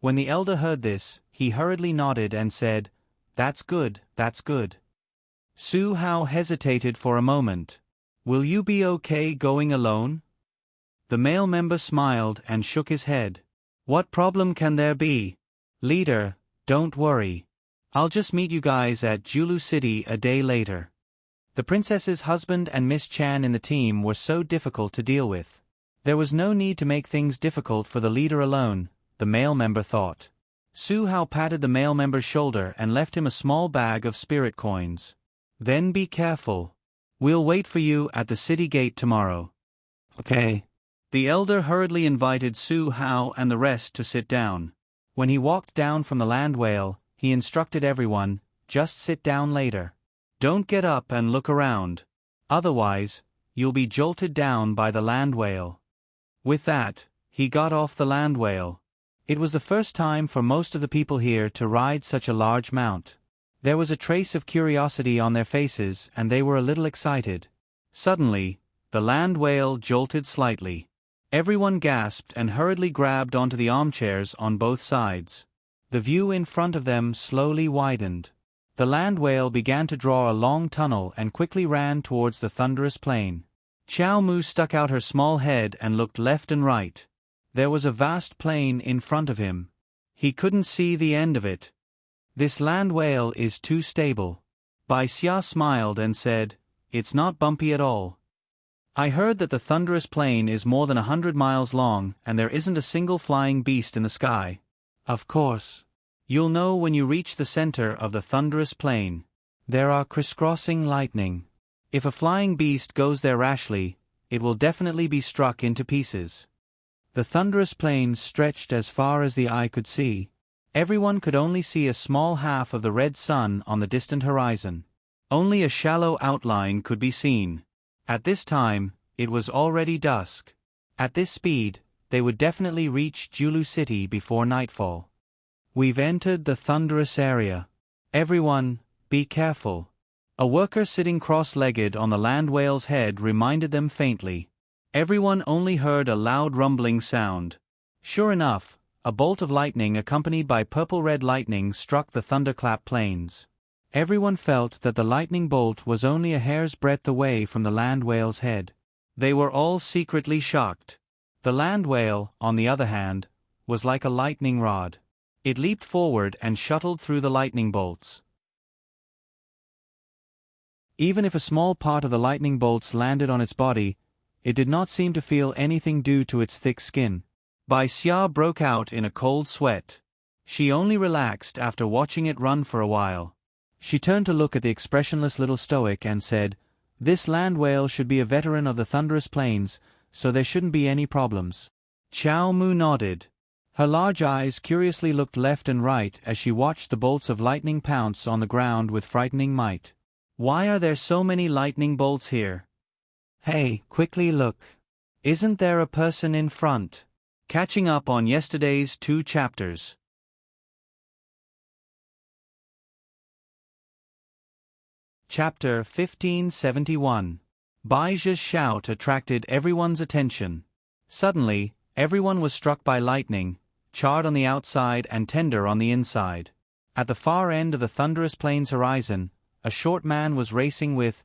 When the elder heard this, he hurriedly nodded and said, "That's good, that's good." Su Hao hesitated for a moment. "Will you be okay going alone?" The male member smiled and shook his head. "What problem can there be? Leader, don't worry. I'll just meet you guys at Julu City a day later." The princess's husband and Miss Chan in the team were so difficult to deal with. There was no need to make things difficult for the leader alone, the male member thought. Su Hao patted the male member's shoulder and left him a small bag of spirit coins. "Then be careful. We'll wait for you at the city gate tomorrow." "Okay." The elder hurriedly invited Su Hao and the rest to sit down. When he walked down from the land whale, he instructed everyone, "Just sit down later. Don't get up and look around. Otherwise, you'll be jolted down by the land whale." With that, he got off the land whale. It was the first time for most of the people here to ride such a large mount. There was a trace of curiosity on their faces and they were a little excited. Suddenly, the land whale jolted slightly. Everyone gasped and hurriedly grabbed onto the armchairs on both sides. The view in front of them slowly widened. The land whale began to draw a long tunnel and quickly ran towards the thunderous plain. Xiao Mu stuck out her small head and looked left and right. There was a vast plain in front of him. He couldn't see the end of it. "This land whale is too stable." Bai Xia smiled and said, "It's not bumpy at all. I heard that the thunderous plain is more than 100 miles long and there isn't a single flying beast in the sky." "Of course. You'll know when you reach the center of the thunderous plain. There are crisscrossing lightning. If a flying beast goes there rashly, it will definitely be struck into pieces." The thunderous plain stretched as far as the eye could see. Everyone could only see a small half of the red sun on the distant horizon. Only a shallow outline could be seen. At this time, it was already dusk. At this speed, they would definitely reach Julu City before nightfall. "We've entered the thunderous area. Everyone, be careful." A worker sitting cross-legged on the land whale's head reminded them faintly. Everyone only heard a loud rumbling sound. Sure enough, a bolt of lightning accompanied by purple-red lightning struck the thunderclap plains. Everyone felt that the lightning bolt was only a hair's breadth away from the land whale's head. They were all secretly shocked. The land whale, on the other hand, was like a lightning rod. It leaped forward and shuttled through the lightning bolts. Even if a small part of the lightning bolts landed on its body, it did not seem to feel anything due to its thick skin. Bai Xia broke out in a cold sweat. She only relaxed after watching it run for a while. She turned to look at the expressionless little stoic and said, "This land whale should be a veteran of the thunderous plains, so there shouldn't be any problems." Xiao Mu nodded. Her large eyes curiously looked left and right as she watched the bolts of lightning pounce on the ground with frightening might. "Why are there so many lightning bolts here? Hey, quickly look. Isn't there a person in front?" Catching up on yesterday's 2 chapters. Chapter 1571. Bai Zhi's shout attracted everyone's attention. Suddenly, everyone was struck by lightning, charred on the outside and tender on the inside. At the far end of the thunderous plains horizon, a short man was racing with,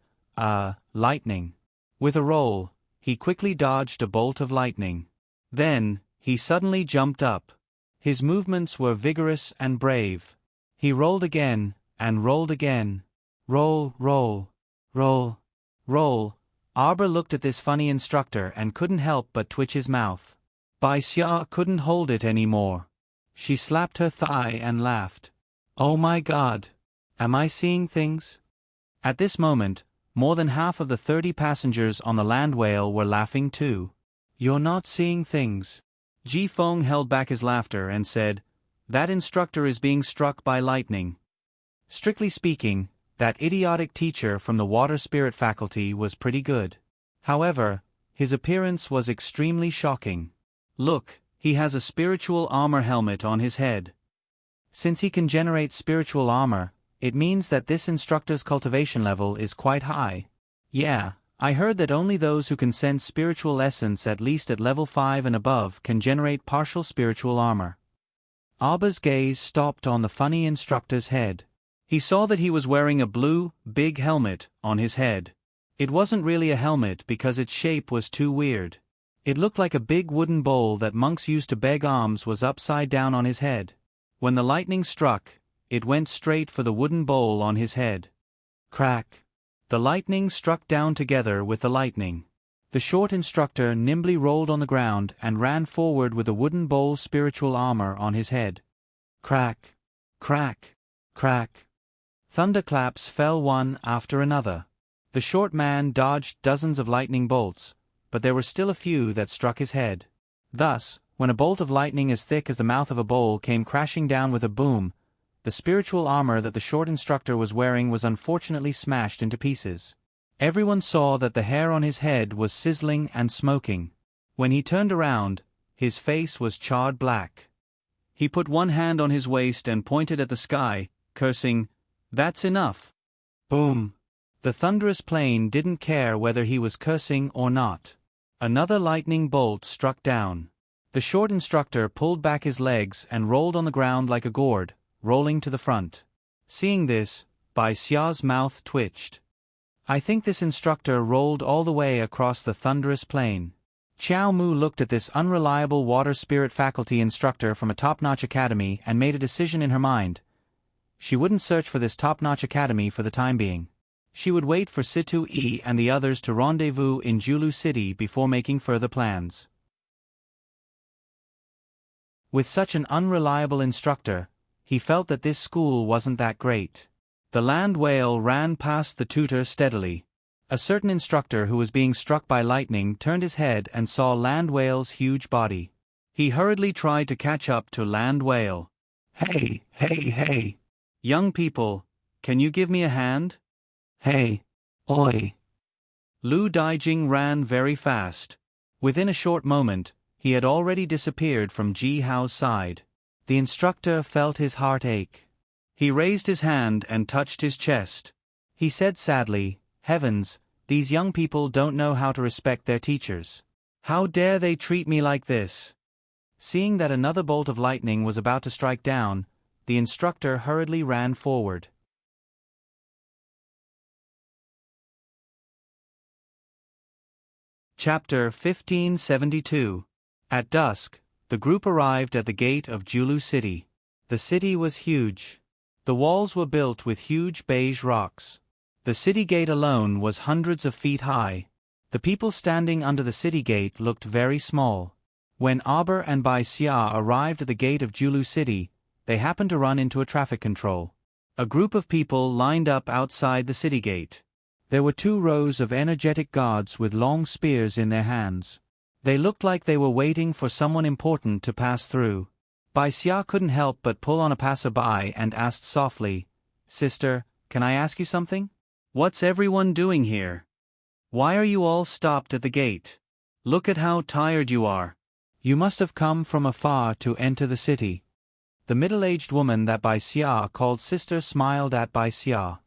lightning. With a roll, he quickly dodged a bolt of lightning. Then, he suddenly jumped up. His movements were vigorous and brave. He rolled again, and rolled again. Roll, roll, roll, roll. Arbor looked at this funny instructor and couldn't help but twitch his mouth. Bai Xia couldn't hold it anymore. She slapped her thigh and laughed. "Oh my God! Am I seeing things?" At this moment, more than half of the 30 passengers on the land whale were laughing too. "You're not seeing things." Ji Feng held back his laughter and said, "That instructor is being struck by lightning." Strictly speaking, that idiotic teacher from the water spirit faculty was pretty good. However, his appearance was extremely shocking. Look, he has a spiritual armor helmet on his head. Since he can generate spiritual armor, it means that this instructor's cultivation level is quite high. Yeah, I heard that only those who can sense spiritual essence at least at level 5 and above can generate partial spiritual armor. Aba's gaze stopped on the funny instructor's head. He saw that he was wearing a blue, big helmet on his head. It wasn't really a helmet because its shape was too weird. It looked like a big wooden bowl that monks used to beg alms was upside down on his head. When the lightning struck, it went straight for the wooden bowl on his head. Crack! The lightning struck down together with the lightning. The short instructor nimbly rolled on the ground and ran forward with the wooden bowl's spiritual armor on his head. Crack! Crack! Crack! Thunderclaps fell one after another. The short man dodged dozens of lightning bolts, but there were still a few that struck his head. Thus, when a bolt of lightning as thick as the mouth of a bowl came crashing down with a boom, the spiritual armor that the short instructor was wearing was unfortunately smashed into pieces. Everyone saw that the hair on his head was sizzling and smoking. When he turned around, his face was charred black. He put one hand on his waist and pointed at the sky, cursing, "That's enough." Boom! The thunderous plane didn't care whether he was cursing or not. Another lightning bolt struck down. The short instructor pulled back his legs and rolled on the ground like a gourd, rolling to the front. Seeing this, Bai Xia's mouth twitched. I think this instructor rolled all the way across the thunderous plain. Qiao Mu looked at this unreliable water spirit faculty instructor from a top-notch academy and made a decision in her mind. She wouldn't search for this top-notch academy for the time being. She would wait for Situ Yi and the others to rendezvous in Julu City before making further plans. With such an unreliable instructor, he felt that this school wasn't that great. The land whale ran past the tutor steadily. A certain instructor who was being struck by lightning turned his head and saw land whale's huge body. He hurriedly tried to catch up to land whale. Hey, hey, hey! Young people, can you give me a hand? Hey! Oi! Lu Daijing ran very fast. Within a short moment, he had already disappeared from Ji Hao's side. The instructor felt his heart ache. He raised his hand and touched his chest. He said sadly, "Heavens, these young people don't know how to respect their teachers. How dare they treat me like this?" Seeing that another bolt of lightning was about to strike down, the instructor hurriedly ran forward. Chapter 1572. At dusk, the group arrived at the gate of Julu City. The city was huge. The walls were built with huge beige rocks. The city gate alone was hundreds of feet high. The people standing under the city gate looked very small. When Aber and Bai Xia arrived at the gate of Julu City, they happened to run into a traffic control. A group of people lined up outside the city gate. There were 2 rows of energetic guards with long spears in their hands. They looked like they were waiting for someone important to pass through. Bai Xia couldn't help but pull on a passerby and asked softly, "Sister, can I ask you something? What's everyone doing here? Why are you all stopped at the gate? Look at how tired you are. You must have come from afar to enter the city." The middle-aged woman that Bai Xia called sister smiled at Bai Xia.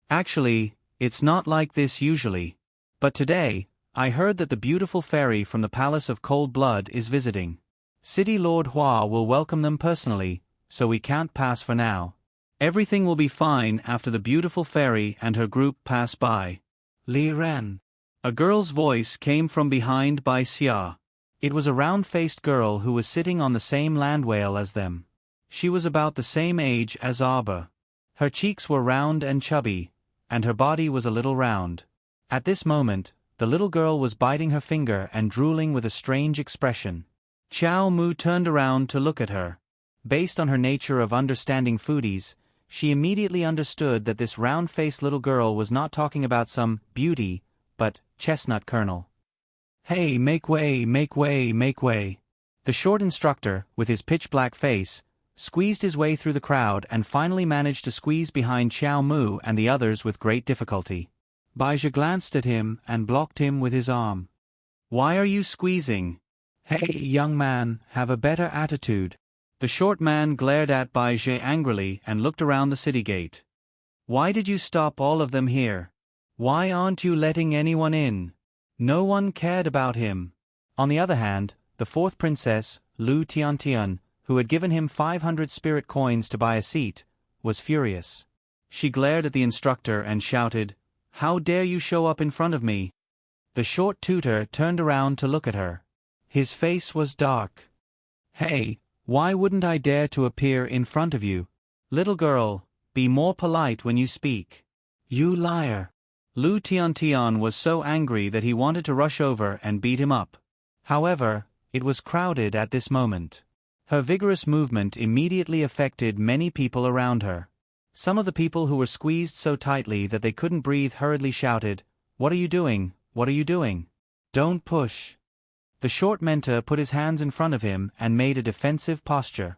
"Actually, it's not like this usually. But today, I heard that the beautiful fairy from the Palace of Cold Blood is visiting. City Lord Hua will welcome them personally, so we can't pass for now. Everything will be fine after the beautiful fairy and her group pass by." Li Ren. A girl's voice came from behind Bai Xia. It was a round-faced girl who was sitting on the same land whale as them. She was about the same age as Aba. Her cheeks were round and chubby, and her body was a little round. At this moment, the little girl was biting her finger and drooling with a strange expression. Qiao Mu turned around to look at her. Based on her nature of understanding foodies, she immediately understood that this round-faced little girl was not talking about some beauty, but chestnut kernel. "Hey, make way, make way, make way." The short instructor, with his pitch-black face, squeezed his way through the crowd and finally managed to squeeze behind Qiao Mu and the others with great difficulty. Bai Zhe glanced at him and blocked him with his arm. "Why are you squeezing? Hey, young man, have a better attitude." The short man glared at Bai Zhe angrily and looked around the city gate. "Why did you stop all of them here? Why aren't you letting anyone in? No one cared about him. On the other hand, the fourth princess, Lu Tiantian, who had given him 500 spirit coins to buy a seat, was furious. She glared at the instructor and shouted, "How dare you show up in front of me?" The short tutor turned around to look at her. His face was dark. "Hey, why wouldn't I dare to appear in front of you? Little girl, be more polite when you speak." "You liar." Lu Tiantian was so angry that he wanted to rush over and beat him up. However, it was crowded at this moment. Her vigorous movement immediately affected many people around her. Some of the people who were squeezed so tightly that they couldn't breathe hurriedly shouted, "What are you doing? What are you doing? Don't push." The short mentor put his hands in front of him and made a defensive posture.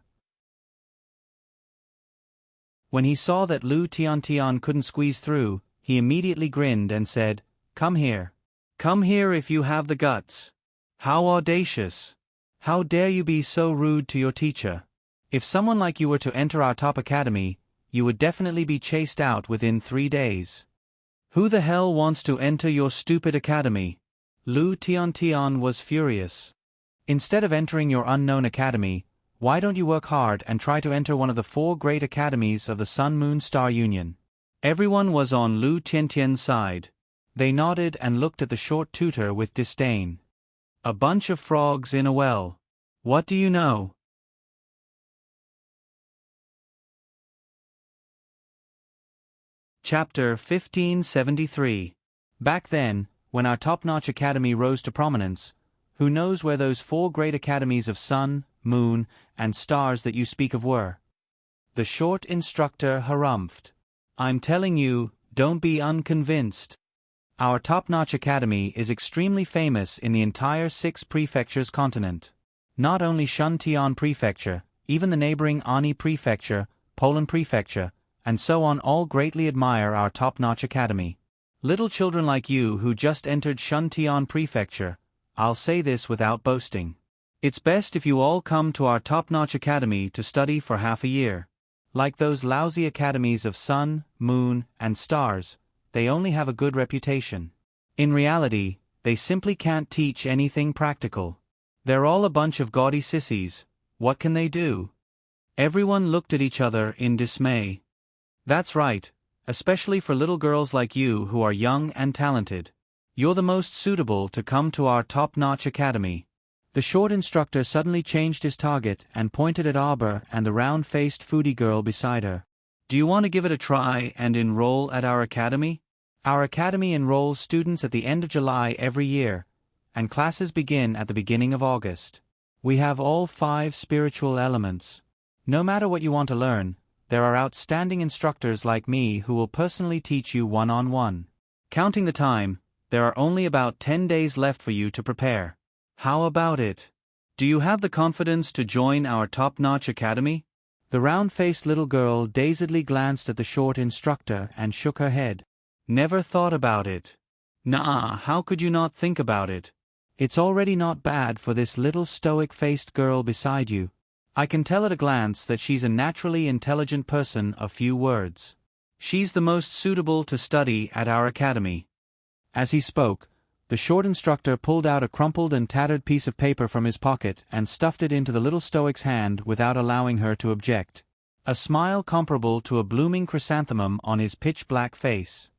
When he saw that Lu Tiantian couldn't squeeze through, he immediately grinned and said, "Come here. Come here if you have the guts." How audacious! How dare you be so rude to your teacher? If someone like you were to enter our top academy, you would definitely be chased out within 3 days. Who the hell wants to enter your stupid academy? Lu Tiantian was furious. Instead of entering your unknown academy, why don't you work hard and try to enter one of the 4 great academies of the Sun-Moon-Star Union? Everyone was on Lu Tiantian's side. They nodded and looked at the short tutor with disdain. A bunch of frogs in a well. What do you know? Chapter 1573. Back then, when our top-notch academy rose to prominence, who knows where those 4 great academies of sun, moon, and stars that you speak of were? The short instructor harumphed. "I'm telling you, don't be unconvinced. Our top-notch academy is extremely famous in the entire 6 prefectures continent. Not only Shuntian Prefecture, even the neighboring Ani Prefecture, Poland Prefecture, and so on all greatly admire our top-notch academy. Little children like you who just entered Shuntian Prefecture, I'll say this without boasting. It's best if you all come to our top-notch academy to study for half a year. Like those lousy academies of sun, moon, and stars, they only have a good reputation. In reality, they simply can't teach anything practical. They're all a bunch of gaudy sissies. What can they do?" Everyone looked at each other in dismay. "That's right, especially for little girls like you who are young and talented. You're the most suitable to come to our top-notch academy." The short instructor suddenly changed his target and pointed at Arbor and the round-faced foodie girl beside her. "Do you want to give it a try and enroll at our academy? Our academy enrolls students at the end of July every year, and classes begin at the beginning of August. We have all 5 spiritual elements. No matter what you want to learn, there are outstanding instructors like me who will personally teach you one-on-one. Counting the time, there are only about 10 days left for you to prepare. How about it? Do you have the confidence to join our top-notch academy?" The round-faced little girl dazedly glanced at the short instructor and shook her head. "Never thought about it." "Nah, how could you not think about it? It's already not bad for this little stoic-faced girl beside you. I can tell at a glance that she's a naturally intelligent person of few words. She's the most suitable to study at our academy." As he spoke, the short instructor pulled out a crumpled and tattered piece of paper from his pocket and stuffed it into the little stoic's hand without allowing her to object. A smile comparable to a blooming chrysanthemum on his pitch-black face.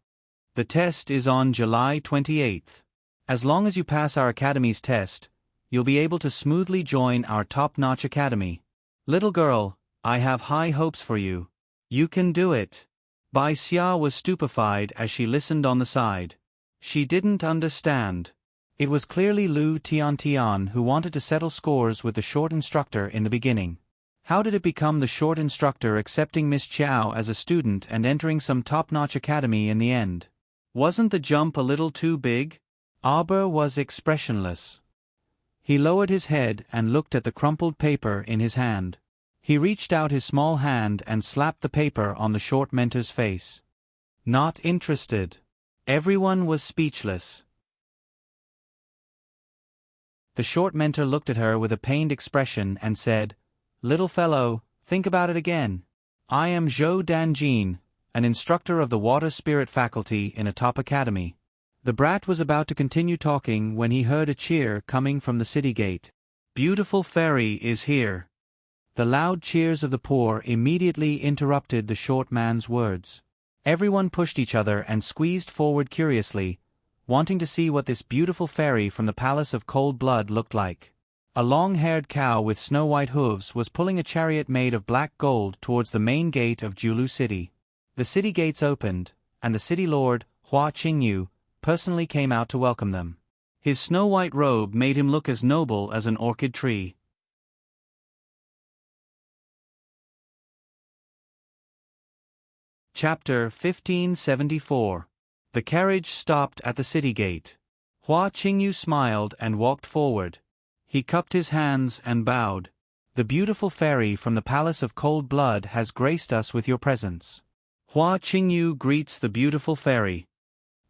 "The test is on July 28th. As long as you pass our academy's test, you'll be able to smoothly join our top-notch academy. Little girl, I have high hopes for you. You can do it." Bai Xia was stupefied as she listened on the side. She didn't understand. It was clearly Lu Tiantian who wanted to settle scores with the short instructor in the beginning. How did it become the short instructor accepting Miss Chiao as a student and entering some top-notch academy in the end? Wasn't the jump a little too big? Arbor was expressionless. He lowered his head and looked at the crumpled paper in his hand. He reached out his small hand and slapped the paper on the short mentor's face. Not interested. Everyone was speechless. The short mentor looked at her with a pained expression and said, "Little fellow, think about it again. I am Zhou Danjin, an instructor of the water spirit faculty in a top academy. The brat was about to continue talking when he heard a cheer coming from the city gate. "Beautiful fairy is here." The loud cheers of the poor immediately interrupted the short man's words. Everyone pushed each other and squeezed forward curiously, wanting to see what this beautiful fairy from the Palace of Cold Blood looked like. A long-haired cow with snow-white hooves was pulling a chariot made of black gold towards the main gate of Julu City. The city gates opened, and the city lord, Hua Qingyu, personally came out to welcome them. His snow-white robe made him look as noble as an orchid tree. Chapter 1574. The carriage stopped at the city gate. Hua Qingyu smiled and walked forward. He cupped his hands and bowed. "The beautiful fairy from the Palace of Cold Blood has graced us with your presence." Hua Qingyu greets the beautiful fairy.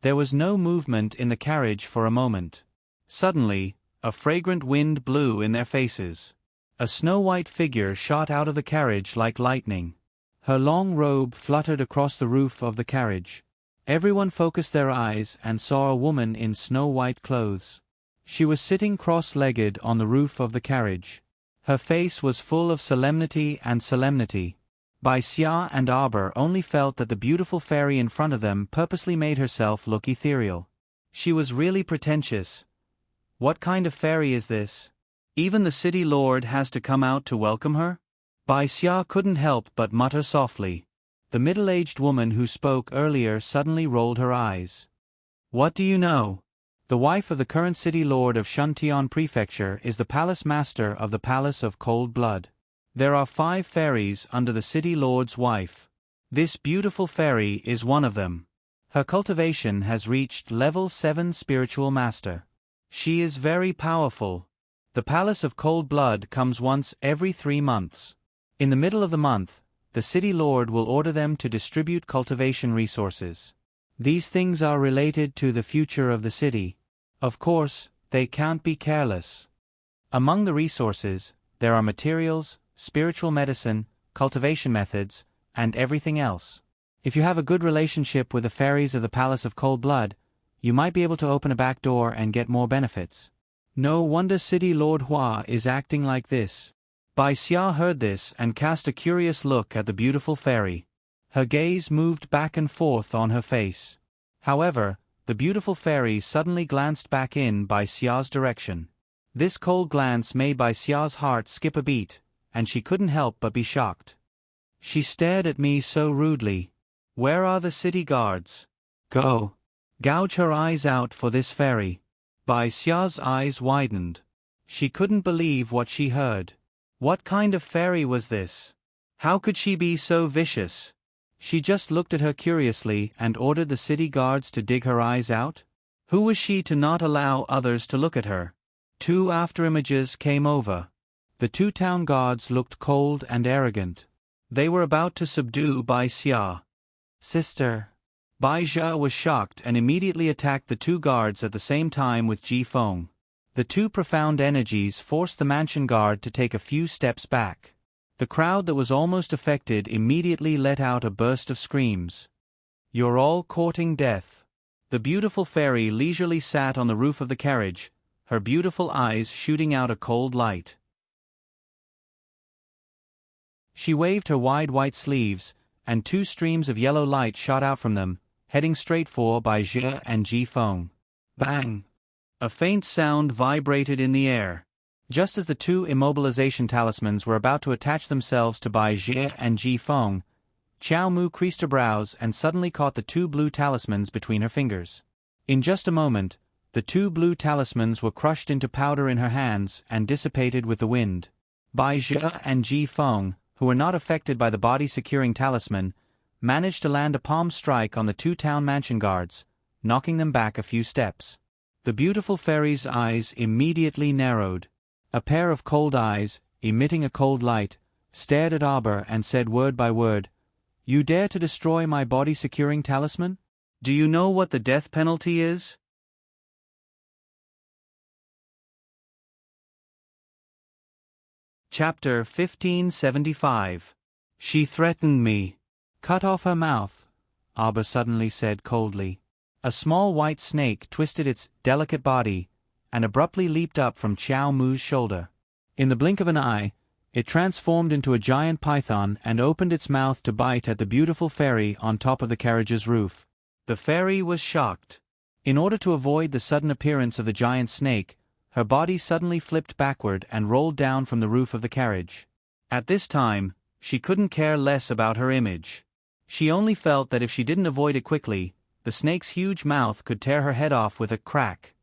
There was no movement in the carriage for a moment. Suddenly, a fragrant wind blew in their faces. A snow-white figure shot out of the carriage like lightning. Her long robe fluttered across the roof of the carriage. Everyone focused their eyes and saw a woman in snow-white clothes. She was sitting cross-legged on the roof of the carriage. Her face was full of solemnity. Bai Xia and Arbor only felt that the beautiful fairy in front of them purposely made herself look ethereal. She was really pretentious. What kind of fairy is this? Even the city lord has to come out to welcome her? Bai Xia couldn't help but mutter softly. The middle-aged woman who spoke earlier suddenly rolled her eyes. "What do you know? The wife of the current city lord of Shuntian Prefecture is the palace master of the Palace of Cold Blood. There are 5 fairies under the city lord's wife. This beautiful fairy is one of them. Her cultivation has reached level 7 spiritual master. She is very powerful. The Palace of Cold Blood comes once every 3 months. In the middle of the month, the city lord will order them to distribute cultivation resources. These things are related to the future of the city. Of course, they can't be careless. Among the resources, there are materials, spiritual medicine, cultivation methods, and everything else. If you have a good relationship with the fairies of the Palace of Cold Blood, you might be able to open a back door and get more benefits. No wonder City Lord Hua is acting like this." Bai Xia heard this and cast a curious look at the beautiful fairy. Her gaze moved back and forth on her face. However, the beautiful fairy suddenly glanced back in Bai Xia's direction. This cold glance made Bai Xia's heart skip a beat, and she couldn't help but be shocked. She stared at me so rudely. Where are the city guards? Go. Gouge her eyes out for this fairy. Bai Xia's eyes widened. She couldn't believe what she heard. What kind of fairy was this? How could she be so vicious? She just looked at her curiously and ordered the city guards to dig her eyes out? Who was she to not allow others to look at her? 2 afterimages came over. The 2 town guards looked cold and arrogant. They were about to subdue Bai Xia. "Sister." Bai Xia was shocked and immediately attacked the 2 guards at the same time with Ji Feng. The 2 profound energies forced the mansion guard to take a few steps back. The crowd that was almost affected immediately let out a burst of screams. "You're all courting death." The beautiful fairy leisurely sat on the roof of the carriage, her beautiful eyes shooting out a cold light. She waved her wide white sleeves, and 2 streams of yellow light shot out from them, heading straight for Bai Xia and Ji Feng. Bang! A faint sound vibrated in the air. Just as the 2 immobilization talismans were about to attach themselves to Bai Xia and Ji Feng, Qiao Mu creased her brows and suddenly caught the 2 blue talismans between her fingers. In just a moment, the 2 blue talismans were crushed into powder in her hands and dissipated with the wind. Bai Xia and Ji Feng, who were not affected by the body-securing talisman, managed to land a palm strike on the 2 town mansion guards, knocking them back a few steps. The beautiful fairy's eyes immediately narrowed. A pair of cold eyes, emitting a cold light, stared at Arbor and said word by word, "You dare to destroy my body-securing talisman? Do you know what the death penalty is?" Chapter 1575. She threatened me. Cut off her mouth, Abba suddenly said coldly. A small white snake twisted its delicate body and abruptly leaped up from Chiao Mu's shoulder. In the blink of an eye, it transformed into a giant python and opened its mouth to bite at the beautiful fairy on top of the carriage's roof. The fairy was shocked. In order to avoid the sudden appearance of the giant snake, her body suddenly flipped backward and rolled down from the roof of the carriage. At this time, she couldn't care less about her image. She only felt that if she didn't avoid it quickly, the snake's huge mouth could tear her head off with a crack.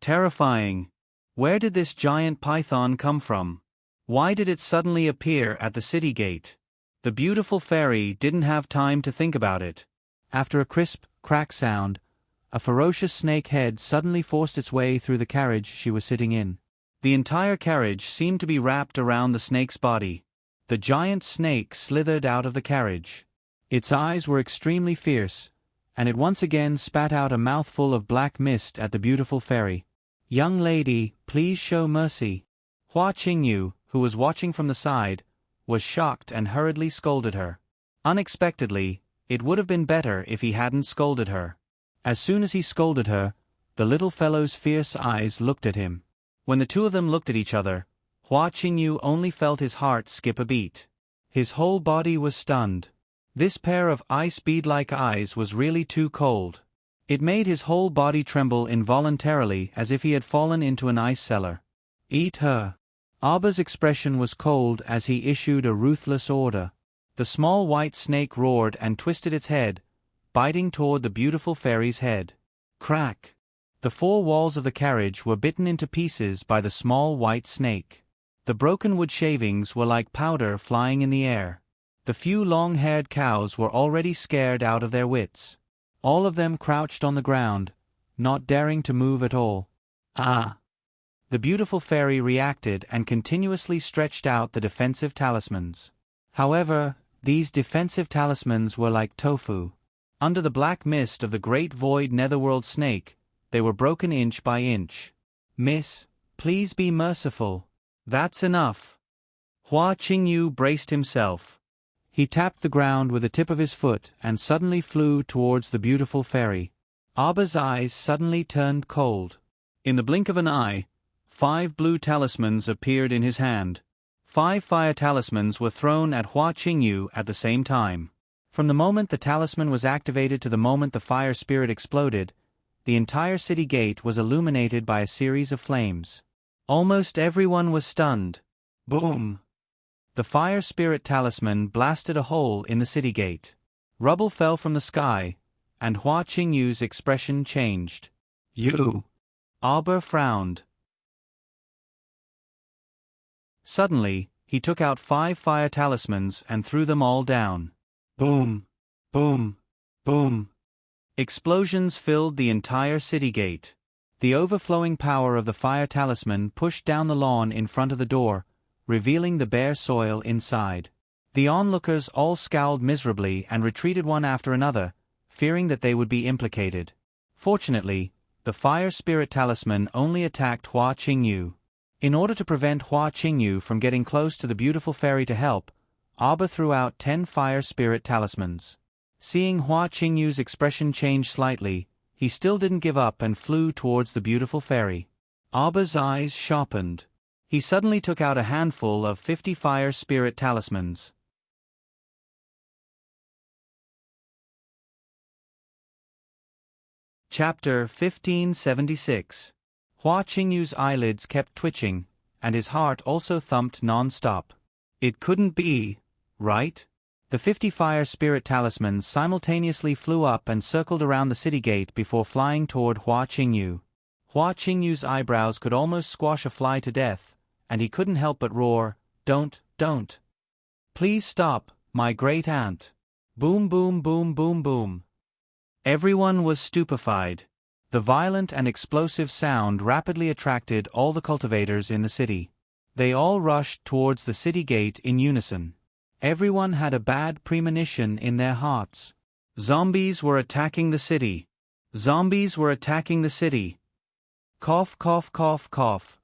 Terrifying. Where did this giant python come from? Why did it suddenly appear at the city gate? The beautiful fairy didn't have time to think about it. After a crisp, crack sound, a ferocious snake head suddenly forced its way through the carriage she was sitting in. The entire carriage seemed to be wrapped around the snake's body. The giant snake slithered out of the carriage. Its eyes were extremely fierce, and it once again spat out a mouthful of black mist at the beautiful fairy. "Young lady, please show mercy." Hua Qingyu, who was watching from the side, was shocked and hurriedly scolded her. Unexpectedly, it would have been better if he hadn't scolded her. As soon as he scolded her, the little fellow's fierce eyes looked at him. When the two of them looked at each other, Hua Qingyu only felt his heart skip a beat. His whole body was stunned. This pair of ice bead-like eyes was really too cold. It made his whole body tremble involuntarily as if he had fallen into an ice cellar. "Eat her." Abba's expression was cold as he issued a ruthless order. The small white snake roared and twisted its head, biting toward the beautiful fairy's head. Crack! The four walls of the carriage were bitten into pieces by the small white snake. The broken wood shavings were like powder flying in the air. The few long-haired cows were already scared out of their wits. All of them crouched on the ground, not daring to move at all. Ah! The beautiful fairy reacted and continuously stretched out the defensive talismans. However, these defensive talismans were like tofu. Under the black mist of the great void netherworld snake, they were broken inch by inch. "Miss, please be merciful." "That's enough." Hua Qingyu braced himself. He tapped the ground with the tip of his foot and suddenly flew towards the beautiful fairy. Abba's eyes suddenly turned cold. In the blink of an eye, 5 blue talismans appeared in his hand. 5 fire talismans were thrown at Hua Qingyu at the same time. From the moment the talisman was activated to the moment the fire spirit exploded, the entire city gate was illuminated by a series of flames. Almost everyone was stunned. Boom! The fire spirit talisman blasted a hole in the city gate. Rubble fell from the sky, and Hua Qingyu's expression changed. "You!" Abba frowned. Suddenly, he took out 5 fire talismans and threw them all down. Boom! Boom! Boom! Explosions filled the entire city gate. The overflowing power of the fire talisman pushed down the lawn in front of the door, revealing the bare soil inside. The onlookers all scowled miserably and retreated one after another, fearing that they would be implicated. Fortunately, the fire spirit talisman only attacked Hua Qingyu. In order to prevent Hua Qingyu from getting close to the beautiful fairy to help, Abba threw out 10 fire spirit talismans. Seeing Hua Qingyu's expression change slightly, he still didn't give up and flew towards the beautiful fairy. Abba's eyes sharpened. He suddenly took out a handful of 50 fire spirit talismans. Chapter 1576. Hua Qingyu's eyelids kept twitching, and his heart also thumped non-stop. It couldn't be, right? The 50 fire spirit talismans simultaneously flew up and circled around the city gate before flying toward Hua Qingyu. Hua Qingyu's eyebrows could almost squash a fly to death, and he couldn't help but roar, Don't. Please stop, my great aunt." Boom boom boom boom boom. Everyone was stupefied. The violent and explosive sound rapidly attracted all the cultivators in the city. They all rushed towards the city gate in unison. Everyone had a bad premonition in their hearts. Zombies were attacking the city. Zombies were attacking the city. Cough cough cough cough.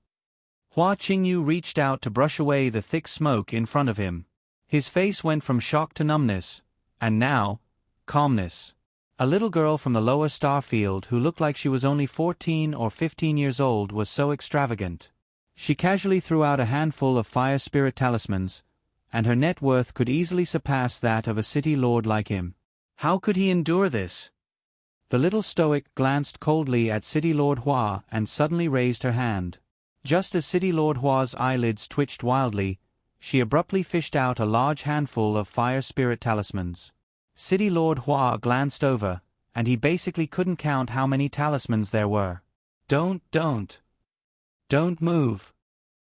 Hua Qingyu reached out to brush away the thick smoke in front of him. His face went from shock to numbness, and now, calmness. A little girl from the lower star field who looked like she was only 14 or 15 years old was so extravagant. She casually threw out a handful of fire spirit talismans, and her net worth could easily surpass that of a city lord like him. How could he endure this? The little stoic glanced coldly at City Lord Hua and suddenly raised her hand. Just as City Lord Hua's eyelids twitched wildly, she abruptly fished out a large handful of fire spirit talismans. City Lord Hua glanced over, and he basically couldn't count how many talismans there were. Don't move.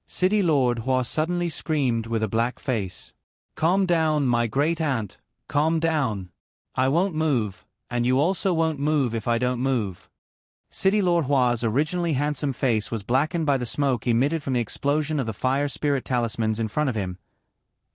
City Lord Hua suddenly screamed with a black face. Calm down, my great aunt, calm down. I won't move, and you also won't move if I don't move. City Lord Hua's originally handsome face was blackened by the smoke emitted from the explosion of the fire spirit talismans in front of him.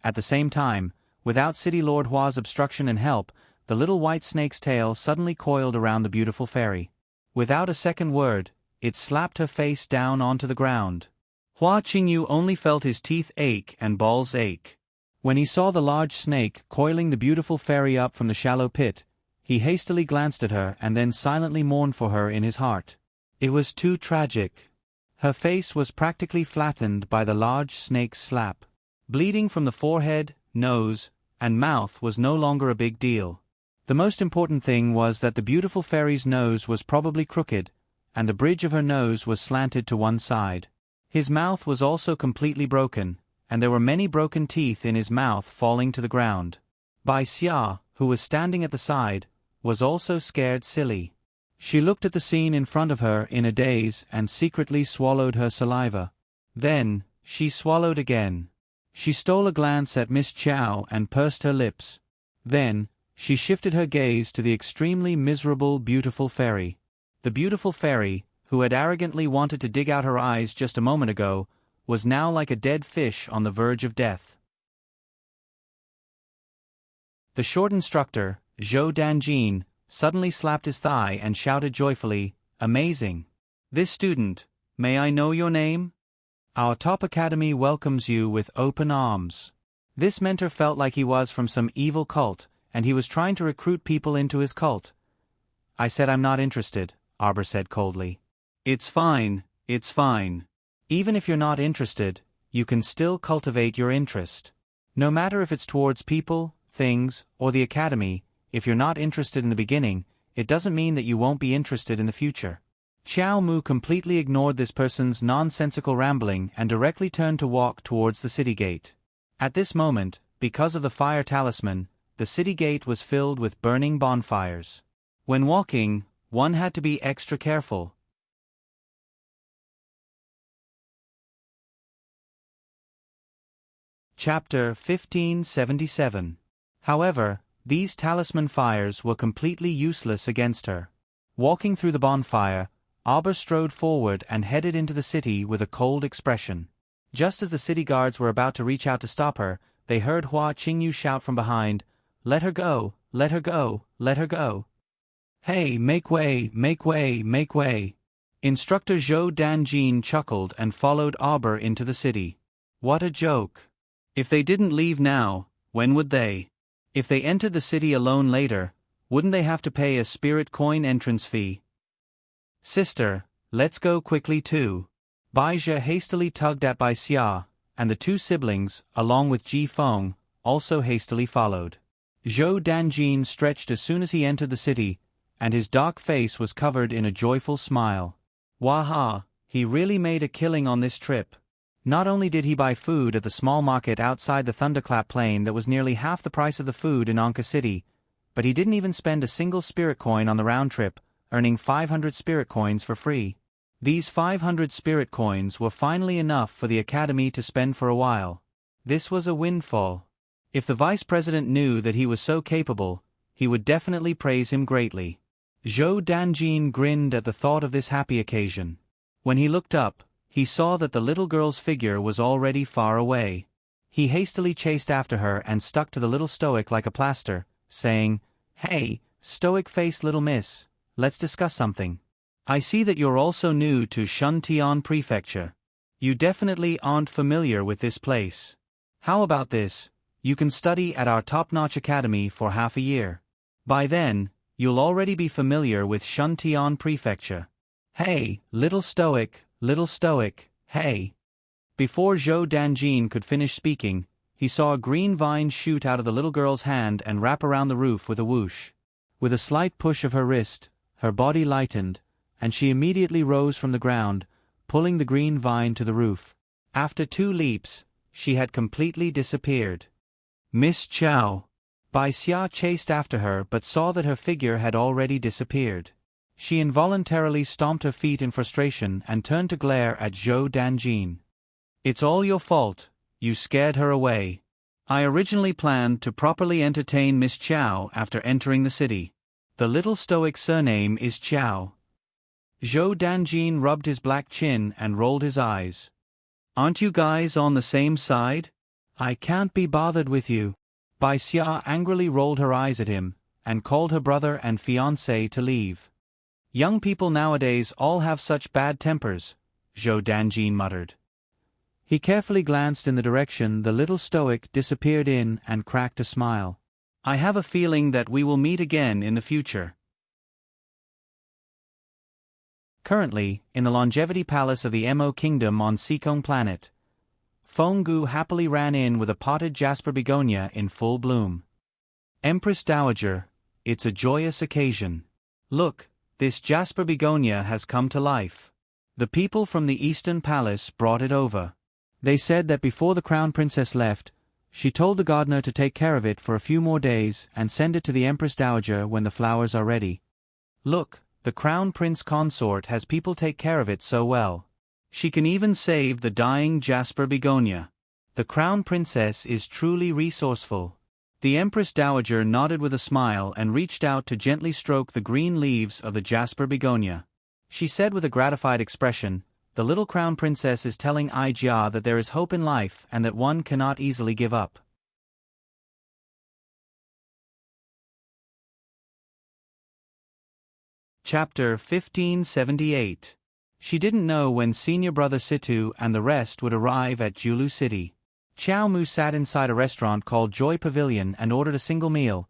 At the same time, without City Lord Hua's obstruction and help, the little white snake's tail suddenly coiled around the beautiful fairy. Without a second word, it slapped her face down onto the ground. Hua Qingyu only felt his teeth ache and balls ache. When he saw the large snake coiling the beautiful fairy up from the shallow pit, he hastily glanced at her and then silently mourned for her in his heart. It was too tragic. Her face was practically flattened by the large snake's slap. Bleeding from the forehead, nose, and mouth was no longer a big deal. The most important thing was that the beautiful fairy's nose was probably crooked, and the bridge of her nose was slanted to one side. His mouth was also completely broken, and there were many broken teeth in his mouth falling to the ground. Bai Xia, who was standing at the side, was also scared silly. She looked at the scene in front of her in a daze and secretly swallowed her saliva. Then, she swallowed again. She stole a glance at Miss Chow and pursed her lips. Then, she shifted her gaze to the extremely miserable beautiful fairy. The beautiful fairy, who had arrogantly wanted to dig out her eyes just a moment ago, was now like a dead fish on the verge of death. The short instructor, Zhou Danjin, suddenly slapped his thigh and shouted joyfully, "Amazing! This student, may I know your name? Our top academy welcomes you with open arms." This mentor felt like he was from some evil cult, and he was trying to recruit people into his cult. "I said I'm not interested," Arbor said coldly. It's fine. Even if you're not interested, you can still cultivate your interest. No matter if it's towards people, things, or the academy, if you're not interested in the beginning, it doesn't mean that you won't be interested in the future. Xiao Mu completely ignored this person's nonsensical rambling and directly turned to walk towards the city gate. At this moment, because of the fire talisman, the city gate was filled with burning bonfires. When walking, one had to be extra careful. Chapter 1577. However, these talisman fires were completely useless against her. Walking through the bonfire, Arbor strode forward and headed into the city with a cold expression. Just as the city guards were about to reach out to stop her, they heard Hua Qingyu shout from behind, "Let her go, let her go, let her go. Hey, make way, make way, make way." Instructor Zhou Danjin chuckled and followed Arbor into the city. What a joke. If they didn't leave now, when would they? If they entered the city alone later, wouldn't they have to pay a spirit coin entrance fee? Sister, let's go quickly too. Bai Zhe hastily tugged at Bai Xia, and the two siblings, along with Ji Feng, also hastily followed. Zhou Danjin stretched as soon as he entered the city, and his dark face was covered in a joyful smile. Waha, he really made a killing on this trip. Not only did he buy food at the small market outside the Thunderclap Plain that was nearly half the price of the food in Anka City, but he didn't even spend a single spirit coin on the round trip, earning 500 spirit coins for free. These 500 spirit coins were finally enough for the academy to spend for a while. This was a windfall. If the vice president knew that he was so capable, he would definitely praise him greatly. Zhou Danjin grinned at the thought of this happy occasion. When he looked up, he saw that the little girl's figure was already far away. He hastily chased after her and stuck to the little stoic like a plaster, saying, "Hey, stoic-faced little miss, let's discuss something. I see that you're also new to Shuntian Prefecture. You definitely aren't familiar with this place. How about this? You can study at our top-notch academy for half a year." By then, you'll already be familiar with Shuntian Prefecture. Hey, little stoic, hey. Before Zhou Danjin could finish speaking, he saw a green vine shoot out of the little girl's hand and wrap around the roof with a whoosh. With a slight push of her wrist, her body lightened, and she immediately rose from the ground, pulling the green vine to the roof. After 2 leaps, she had completely disappeared. Miss Chow. Bai Xia chased after her but saw that her figure had already disappeared. She involuntarily stomped her feet in frustration and turned to glare at Zhou Danjin. It's all your fault, you scared her away. I originally planned to properly entertain Miss Chow after entering the city. The little stoic surname is Chow. Zhou Danjin rubbed his black chin and rolled his eyes. Aren't you guys on the same side? I can't be bothered with you. Bai Xia angrily rolled her eyes at him, and called her brother and fiancé to leave. Young people nowadays all have such bad tempers, Zhou Danjin muttered. He carefully glanced in the direction the little stoic disappeared in and cracked a smile. I have a feeling that we will meet again in the future. Currently, in the Longevity Palace of the Mo Kingdom on Seekong Planet, Fenggu happily ran in with a potted jasper begonia in full bloom. Empress Dowager, it's a joyous occasion. Look, this jasper begonia has come to life. The people from the Eastern Palace brought it over. They said that before the Crown Princess left, she told the gardener to take care of it for a few more days and send it to the Empress Dowager when the flowers are ready. Look, the Crown Prince Consort has people take care of it so well. She can even save the dying jasper begonia. The Crown Princess is truly resourceful. The Empress Dowager nodded with a smile and reached out to gently stroke the green leaves of the jasper begonia. She said with a gratified expression, the little Crown Princess is telling Ai Jia that there is hope in life and that one cannot easily give up. Chapter 1578. She didn't know when senior brother Situ and the rest would arrive at Julu City. Chow Mu sat inside a restaurant called Joy Pavilion and ordered a single meal,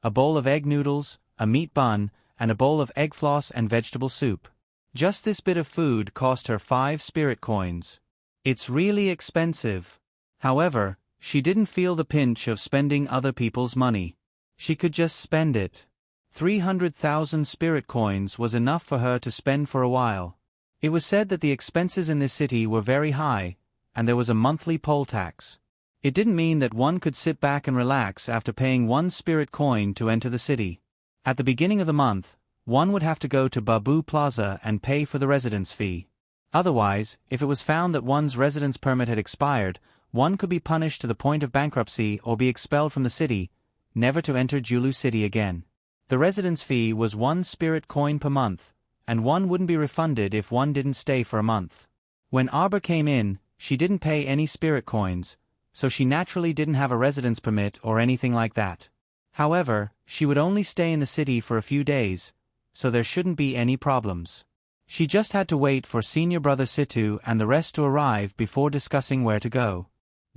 a bowl of egg noodles, a meat bun, and a bowl of egg floss and vegetable soup. Just this bit of food cost her 5 spirit coins. It's really expensive. However, she didn't feel the pinch of spending other people's money. She could just spend it. 300,000 spirit coins was enough for her to spend for a while. It was said that the expenses in this city were very high, and there was a monthly poll tax. It didn't mean that one could sit back and relax after paying 1 spirit coin to enter the city. At the beginning of the month, one would have to go to Babu Plaza and pay for the residence fee. Otherwise, if it was found that one's residence permit had expired, one could be punished to the point of bankruptcy or be expelled from the city, never to enter Julu City again. The residence fee was 1 spirit coin per month, and one wouldn't be refunded if one didn't stay for a month. When Arbor came in, she didn't pay any spirit coins, so she naturally didn't have a residence permit or anything like that. However, she would only stay in the city for a few days, so there shouldn't be any problems. She just had to wait for senior brother Situ and the rest to arrive before discussing where to go.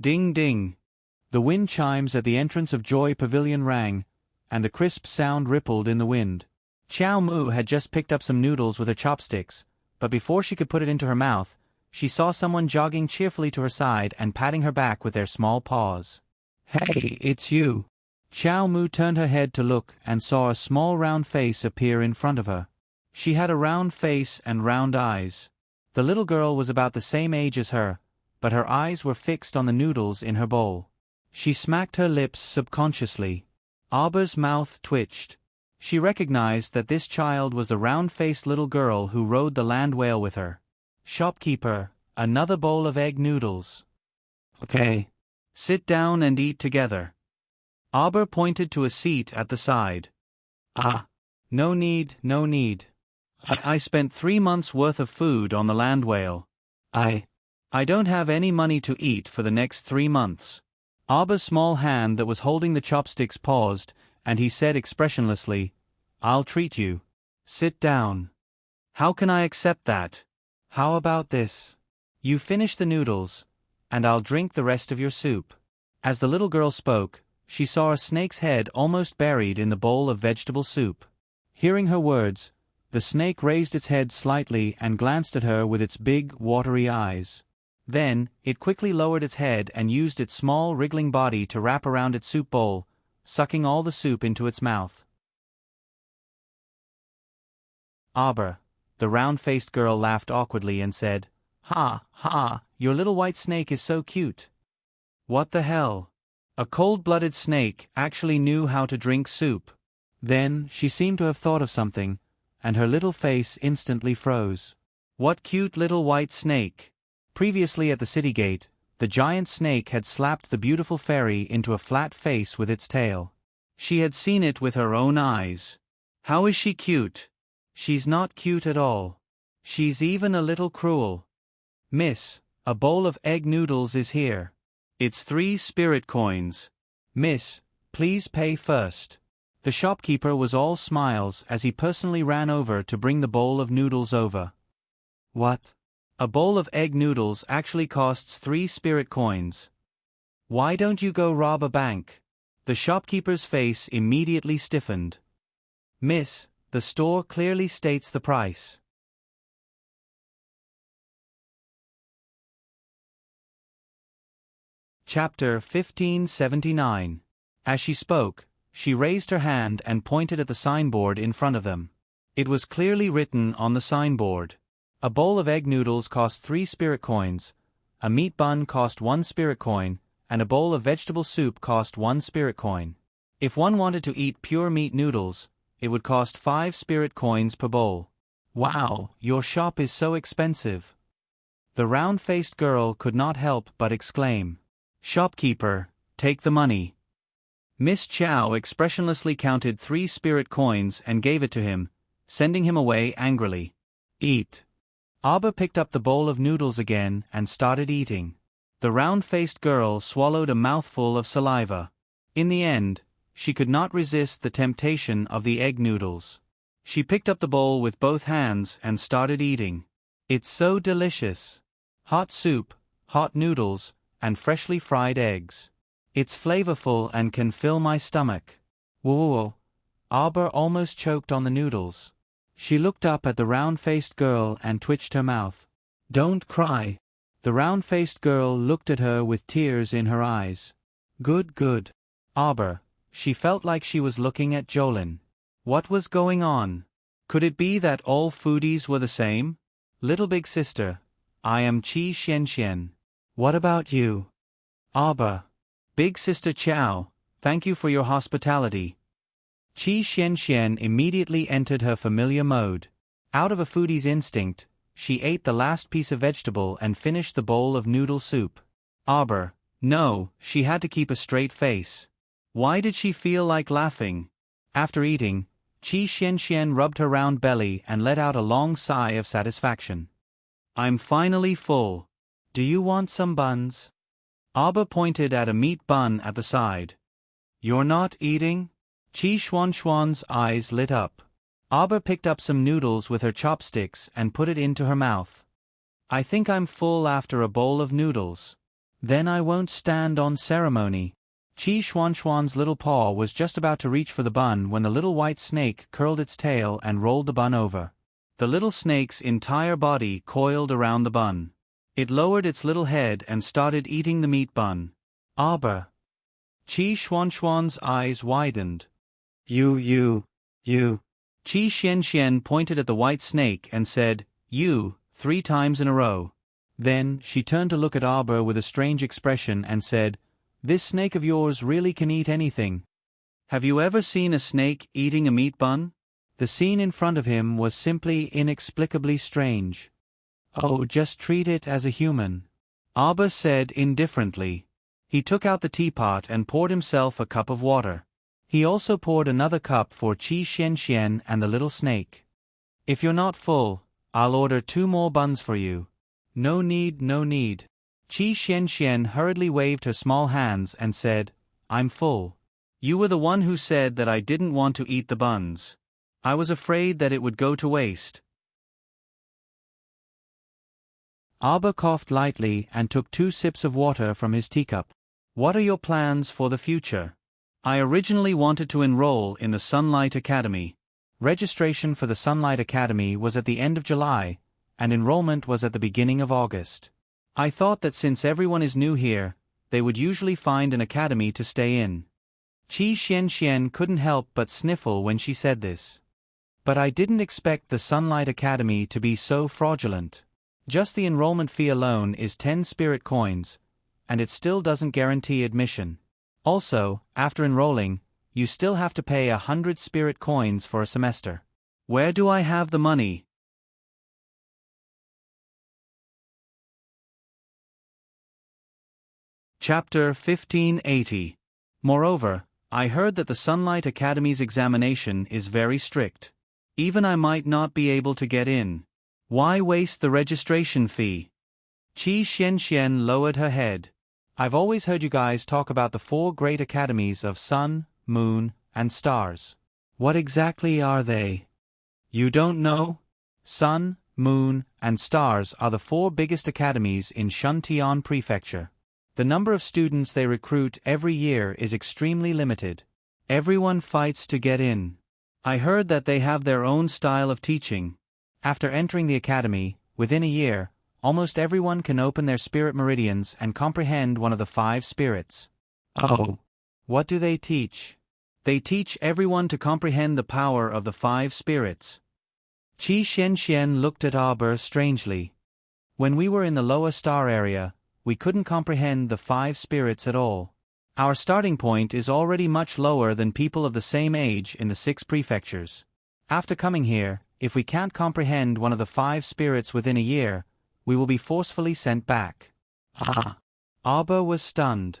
Ding ding. The wind chimes at the entrance of Joy Pavilion rang, and the crisp sound rippled in the wind. Chow Mu had just picked up some noodles with her chopsticks, but before she could put it into her mouth, she saw someone jogging cheerfully to her side and patting her back with their small paws. Hey, it's you. Chow Mu turned her head to look and saw a small round face appear in front of her. She had a round face and round eyes. The little girl was about the same age as her, but her eyes were fixed on the noodles in her bowl. She smacked her lips subconsciously. Arbor's mouth twitched. She recognized that this child was the round-faced little girl who rode the land whale with her. Shopkeeper, another bowl of egg noodles. Okay. Sit down and eat together. Arbor pointed to a seat at the side. Ah. No need, no need. I spent 3 months' worth of food on the land whale. I don't have any money to eat for the next 3 months. Arbor's small hand that was holding the chopsticks paused, and he said expressionlessly, I'll treat you. Sit down. How can I accept that? How about this? You finish the noodles, and I'll drink the rest of your soup. As the little girl spoke, she saw a snake's head almost buried in the bowl of vegetable soup. Hearing her words, the snake raised its head slightly and glanced at her with its big, watery eyes. Then, it quickly lowered its head and used its small, wriggling body to wrap around its soup bowl, sucking all the soup into its mouth. Aber, the round-faced girl laughed awkwardly and said, "Ha, ha, your little white snake is so cute." What the hell? A cold-blooded snake actually knew how to drink soup. Then, she seemed to have thought of something, and her little face instantly froze. What cute little white snake! Previously at the city gate, the giant snake had slapped the beautiful fairy into a flat face with its tail. She had seen it with her own eyes. How is she cute? She's not cute at all. She's even a little cruel. Miss, a bowl of egg noodles is here. It's 3 spirit coins. Miss, please pay first. The shopkeeper was all smiles as he personally ran over to bring the bowl of noodles over. What? A bowl of egg noodles actually costs 3 spirit coins. Why don't you go rob a bank? The shopkeeper's face immediately stiffened. Miss, the store clearly states the price. Chapter 1579. As she spoke, she raised her hand and pointed at the signboard in front of them. It was clearly written on the signboard. A bowl of egg noodles cost 3 spirit coins, a meat bun cost 1 spirit coin, and a bowl of vegetable soup cost 1 spirit coin. If one wanted to eat pure meat noodles, it would cost 5 spirit coins per bowl. Wow, your shop is so expensive. The round-faced girl could not help but exclaim. Shopkeeper, take the money. Miss Chow expressionlessly counted 3 spirit coins and gave it to him, sending him away angrily. Eat. Aber picked up the bowl of noodles again and started eating. The round-faced girl swallowed a mouthful of saliva. In the end, she could not resist the temptation of the egg noodles. She picked up the bowl with both hands and started eating. It's so delicious. Hot soup, hot noodles, and freshly fried eggs. It's flavorful and can fill my stomach. Whoa! Aber almost choked on the noodles. She looked up at the round-faced girl and twitched her mouth. Don't cry. The round-faced girl looked at her with tears in her eyes. Good. Aber, she felt like she was looking at Jolin. What was going on? Could it be that all foodies were the same? Little big sister, I am Qi Xianxian. What about you? Aber. Big sister Chow, thank you for your hospitality. Qi Xianxian immediately entered her familiar mode. Out of a foodie's instinct, she ate the last piece of vegetable and finished the bowl of noodle soup. Aber, no, she had to keep a straight face. Why did she feel like laughing? After eating, Qi Xianxian rubbed her round belly and let out a long sigh of satisfaction. I'm finally full. Do you want some buns? Aber pointed at a meat bun at the side. You're not eating? Qi Xuanxuan's eyes lit up. Aber picked up some noodles with her chopsticks and put it into her mouth. I think I'm full after a bowl of noodles. Then I won't stand on ceremony. Qi Xuanxuan's little paw was just about to reach for the bun when the little white snake curled its tail and rolled the bun over. The little snake's entire body coiled around the bun. It lowered its little head and started eating the meat bun. Aber. Qi Xuanxuan's eyes widened. You. Qi Xianxian pointed at the white snake and said, You, 3 times in a row. Then, she turned to look at Aber with a strange expression and said, This snake of yours really can eat anything. Have you ever seen a snake eating a meat bun? The scene in front of him was simply inexplicably strange. Oh, just treat it as a human. Aber said indifferently. He took out the teapot and poured himself a cup of water. He also poured another cup for Qi Xianxian and the little snake. If you're not full, I'll order 2 more buns for you. No need. Qi Xianxian hurriedly waved her small hands and said, I'm full. You were the one who said that I didn't want to eat the buns. I was afraid that it would go to waste. Aber coughed lightly and took 2 sips of water from his teacup. What are your plans for the future? I originally wanted to enroll in the Sunlight Academy. Registration for the Sunlight Academy was at the end of July, and enrollment was at the beginning of August. I thought that since everyone is new here, they would usually find an academy to stay in. Qi Xianxian couldn't help but sniffle when she said this. But I didn't expect the Sunlight Academy to be so fraudulent. Just the enrollment fee alone is 10 spirit coins, and it still doesn't guarantee admission. Also, after enrolling, you still have to pay 100 spirit coins for a semester. Where do I have the money? Chapter 1580. Moreover, I heard that the Sunlight Academy's examination is very strict. Even I might not be able to get in. Why waste the registration fee? Qi Xianxian lowered her head. I've always heard you guys talk about the 4 great academies of Sun, Moon, and Stars. What exactly are they? You don't know? Sun, Moon, and Stars are the 4 biggest academies in Shuntian Prefecture. The number of students they recruit every year is extremely limited. Everyone fights to get in. I heard that they have their own style of teaching. After entering the academy, within a year, almost everyone can open their spirit meridians and comprehend one of the 5 spirits. Oh. What do they teach? They teach everyone to comprehend the power of the 5 spirits. Qi Xianxian looked at Arbor strangely. When we were in the lower star area, we couldn't comprehend the 5 spirits at all. Our starting point is already much lower than people of the same age in the 6 prefectures. After coming here, if we can't comprehend one of the 5 spirits within a year, we will be forcefully sent back. Ah! Arbor was stunned.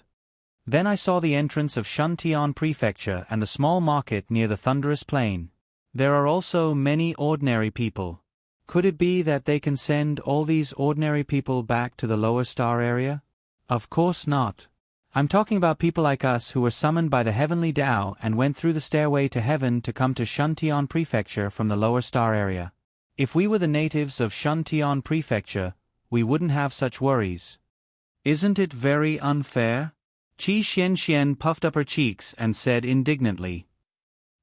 Then I saw the entrance of Shuntian Prefecture and the small market near the Thunderous Plain. There are also many ordinary people. Could it be that they can send all these ordinary people back to the lower star area? Of course not. I'm talking about people like us who were summoned by the heavenly Tao and went through the stairway to heaven to come to Shuntian Prefecture from the lower star area. If we were the natives of Shuntian Prefecture, we wouldn't have such worries. Isn't it very unfair? Qi Xianxian puffed up her cheeks and said indignantly.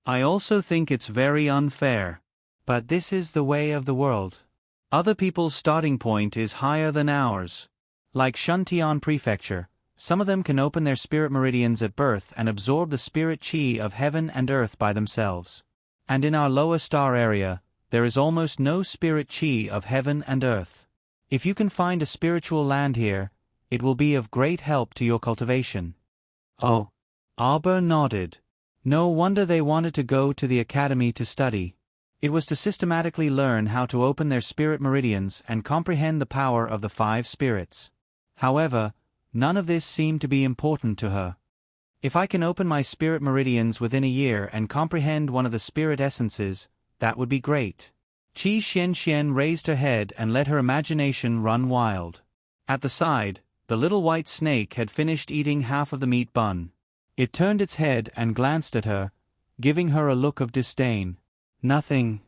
I also think it's very unfair. But this is the way of the world. Other people's starting point is higher than ours. Like Shuntian Prefecture, some of them can open their spirit meridians at birth and absorb the spirit qi of heaven and earth by themselves. And in our lower star area, there is almost no spirit qi of heaven and earth. If you can find a spiritual land here, it will be of great help to your cultivation. Oh. Arbor nodded. No wonder they wanted to go to the academy to study. It was to systematically learn how to open their spirit meridians and comprehend the power of the 5 spirits. However, none of this seemed to be important to her. If I can open my spirit meridians within a year and comprehend one of the spirit essences, that would be great. Qi Xianxian raised her head and let her imagination run wild. At the side, the little white snake had finished eating half of the meat bun. It turned its head and glanced at her, giving her a look of disdain. Nothing.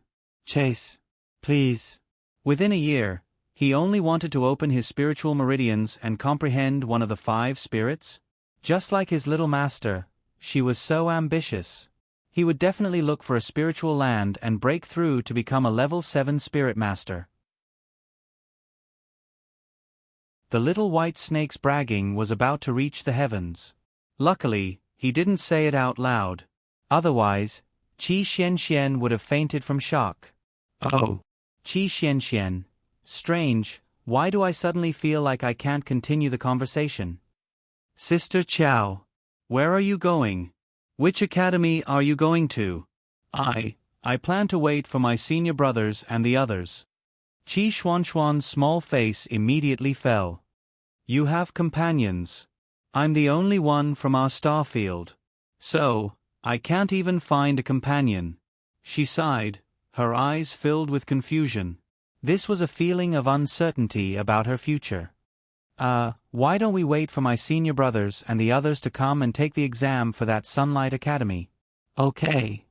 Chase. Please. Within a year, he only wanted to open his spiritual meridians and comprehend one of the 5 spirits? Just like his little master, she was so ambitious. He would definitely look for a spiritual land and break through to become a level 7 spirit master. The little white snake's bragging was about to reach the heavens. Luckily, he didn't say it out loud. Otherwise, Qi Xianxian would have fainted from shock. Oh. Qi Xianxian. Strange, why do I suddenly feel like I can't continue the conversation? Sister Chow. Where are you going? Which academy are you going to? I plan to wait for my senior brothers and the others. Qi Xuanxuan's small face immediately fell. You have companions. I'm the only one from our star field. So, I can't even find a companion. She sighed, her eyes filled with confusion. This was a feeling of uncertainty about her future. Why don't we wait for my senior brothers and the others to come and take the exam for that Sunlight Academy? Okay.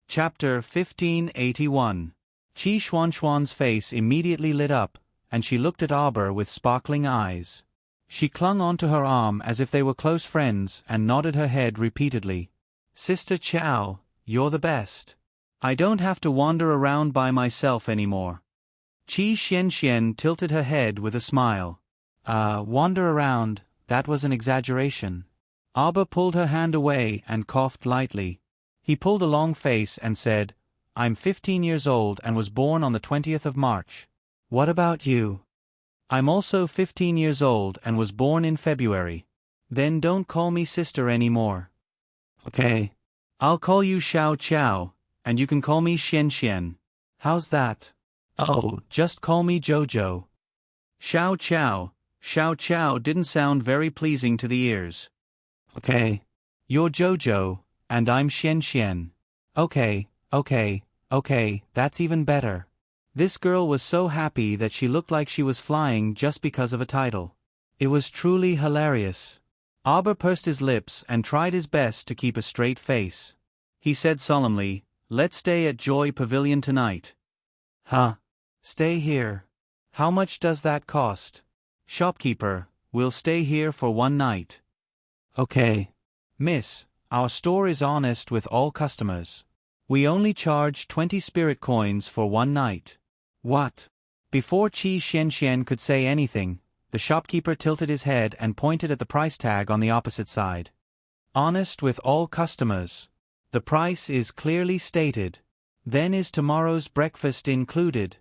Chapter 1581. Qi Xuanxuan's face immediately lit up, and she looked at Arbor with sparkling eyes. She clung onto her arm as if they were close friends and nodded her head repeatedly. Sister Chow, you're the best. I don't have to wander around by myself anymore. Qi Xianxian tilted her head with a smile. Wander around, that was an exaggeration. Arbor pulled her hand away and coughed lightly. He pulled a long face and said, I'm 15 years old and was born on the 20th of March. What about you? I'm also 15 years old and was born in February. Then don't call me sister anymore. Okay. I'll call you Xiao Qiao, and you can call me Xian Xian. How's that? Oh, just call me Jojo. Xiao Qiao didn't sound very pleasing to the ears. Okay. You're Jojo, and I'm Xian Xian. Okay, that's even better. This girl was so happy that she looked like she was flying just because of a title. It was truly hilarious. Arbor pursed his lips and tried his best to keep a straight face. He said solemnly, Let's stay at Joy Pavilion tonight. Huh? Stay here. How much does that cost? Shopkeeper, we'll stay here for one night. Okay. Miss, our store is honest with all customers. We only charge 20 spirit coins for one night. What? Before Qi Xianxian could say anything, the shopkeeper tilted his head and pointed at the price tag on the opposite side. Honest with all customers. The price is clearly stated. Then is tomorrow's breakfast included?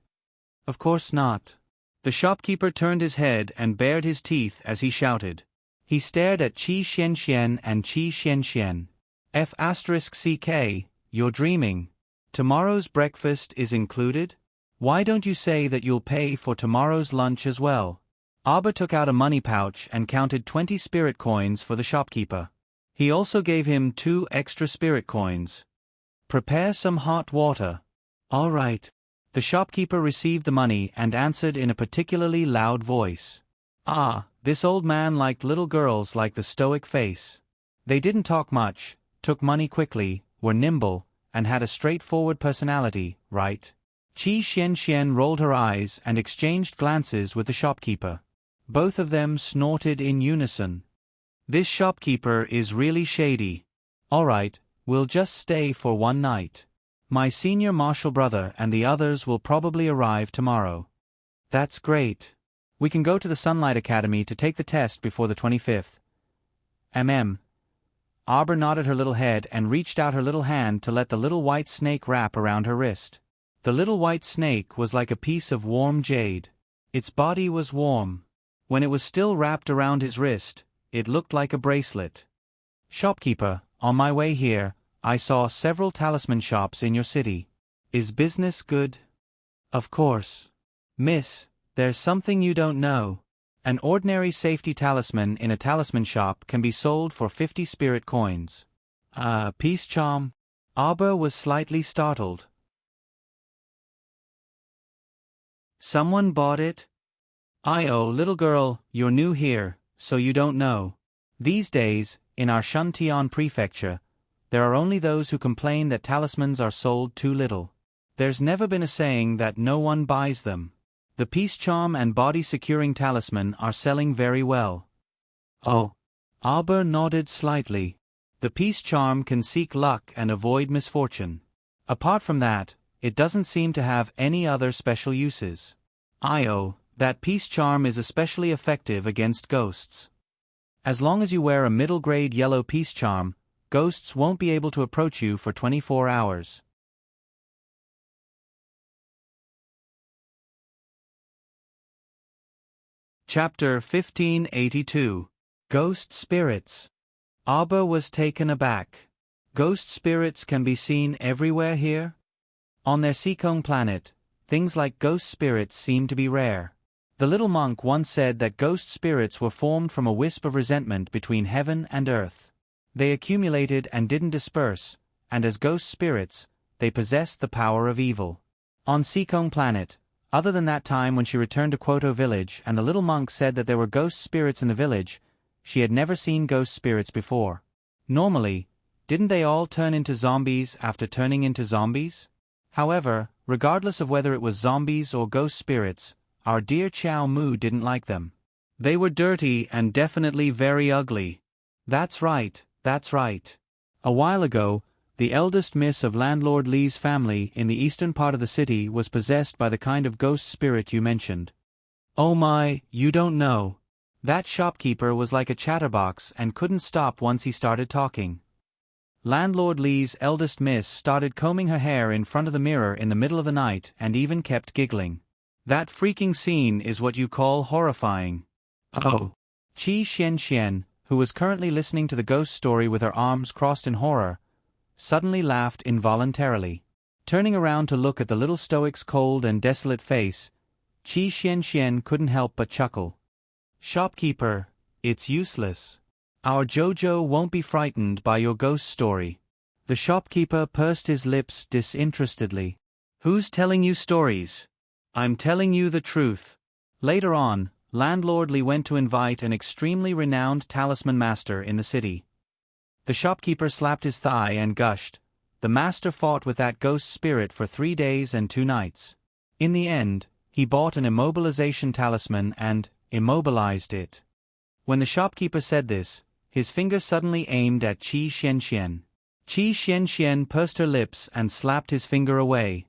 Of course not. The shopkeeper turned his head and bared his teeth as he shouted. He stared at Qi Xianxian and Qi Xianxian. F*CK, you're dreaming. Tomorrow's breakfast is included? Why don't you say that you'll pay for tomorrow's lunch as well? Arbor took out a money pouch and counted 20 spirit coins for the shopkeeper. He also gave him 2 extra spirit coins. Prepare some hot water. All right. The shopkeeper received the money and answered in a particularly loud voice. This old man liked little girls like the stoic face. They didn't talk much, took money quickly, were nimble, and had a straightforward personality, right? Qi Xianxian rolled her eyes and exchanged glances with the shopkeeper. Both of them snorted in unison. This shopkeeper is really shady. All right, we'll just stay for one night. My senior martial brother and the others will probably arrive tomorrow. That's great. We can go to the Sunlight Academy to take the test before the 25th. Arbor nodded her little head and reached out her little hand to let the little white snake wrap around her wrist. The little white snake was like a piece of warm jade. Its body was warm. When it was still wrapped around his wrist, it looked like a bracelet. Shopkeeper, on my way here, I saw several talisman shops in your city. Is business good? Of course. Miss, there's something you don't know. An ordinary safety talisman in a talisman shop can be sold for 50 spirit coins. Peace charm? Arbor was slightly startled. Someone bought it? Little girl, you're new here, so you don't know. These days, in our Shuntian prefecture, there are only those who complain that talismans are sold too little. There's never been a saying that no one buys them. The peace charm and body-securing talisman are selling very well. Oh. Arbor nodded slightly. The peace charm can seek luck and avoid misfortune. Apart from that, it doesn't seem to have any other special uses. That peace charm is especially effective against ghosts. As long as you wear a middle-grade yellow peace charm, ghosts won't be able to approach you for 24 hours. Chapter 1582. Ghost Spirits. Arbor was taken aback. Ghost spirits can be seen everywhere here? On their Seacone planet, things like ghost spirits seem to be rare. The little monk once said that ghost spirits were formed from a wisp of resentment between heaven and earth. They accumulated and didn't disperse, and as ghost spirits, they possessed the power of evil. On Seacone planet, other than that time when she returned to Kwoto village and the little monk said that there were ghost spirits in the village, she had never seen ghost spirits before. Normally, didn't they all turn into zombies after turning into zombies? However, regardless of whether it was zombies or ghost spirits, our dear Chow Mu didn't like them. They were dirty and definitely very ugly. That's right, that's right. A while ago, the eldest miss of Landlord Lee's family in the eastern part of the city was possessed by the kind of ghost spirit you mentioned. Oh my, you don't know. That shopkeeper was like a chatterbox and couldn't stop once he started talking. Landlord Lee's eldest miss started combing her hair in front of the mirror in the middle of the night and even kept giggling. That freaking scene is what you call horrifying. Oh. Qi Xian, who was currently listening to the ghost story with her arms crossed in horror, suddenly laughed involuntarily. Turning around to look at the little stoic's cold and desolate face, Qi Xian couldn't help but chuckle. Shopkeeper, it's useless. Our Jojo won't be frightened by your ghost story. The shopkeeper pursed his lips disinterestedly. Who's telling you stories? I'm telling you the truth. Later on, Landlord Lee went to invite an extremely renowned talisman master in the city. The shopkeeper slapped his thigh and gushed. The master fought with that ghost spirit for 3 days and 2 nights. In the end, he bought an immobilization talisman and immobilized it. When the shopkeeper said this, his finger suddenly aimed at Qi Xian. Qi Xian pursed her lips and slapped his finger away.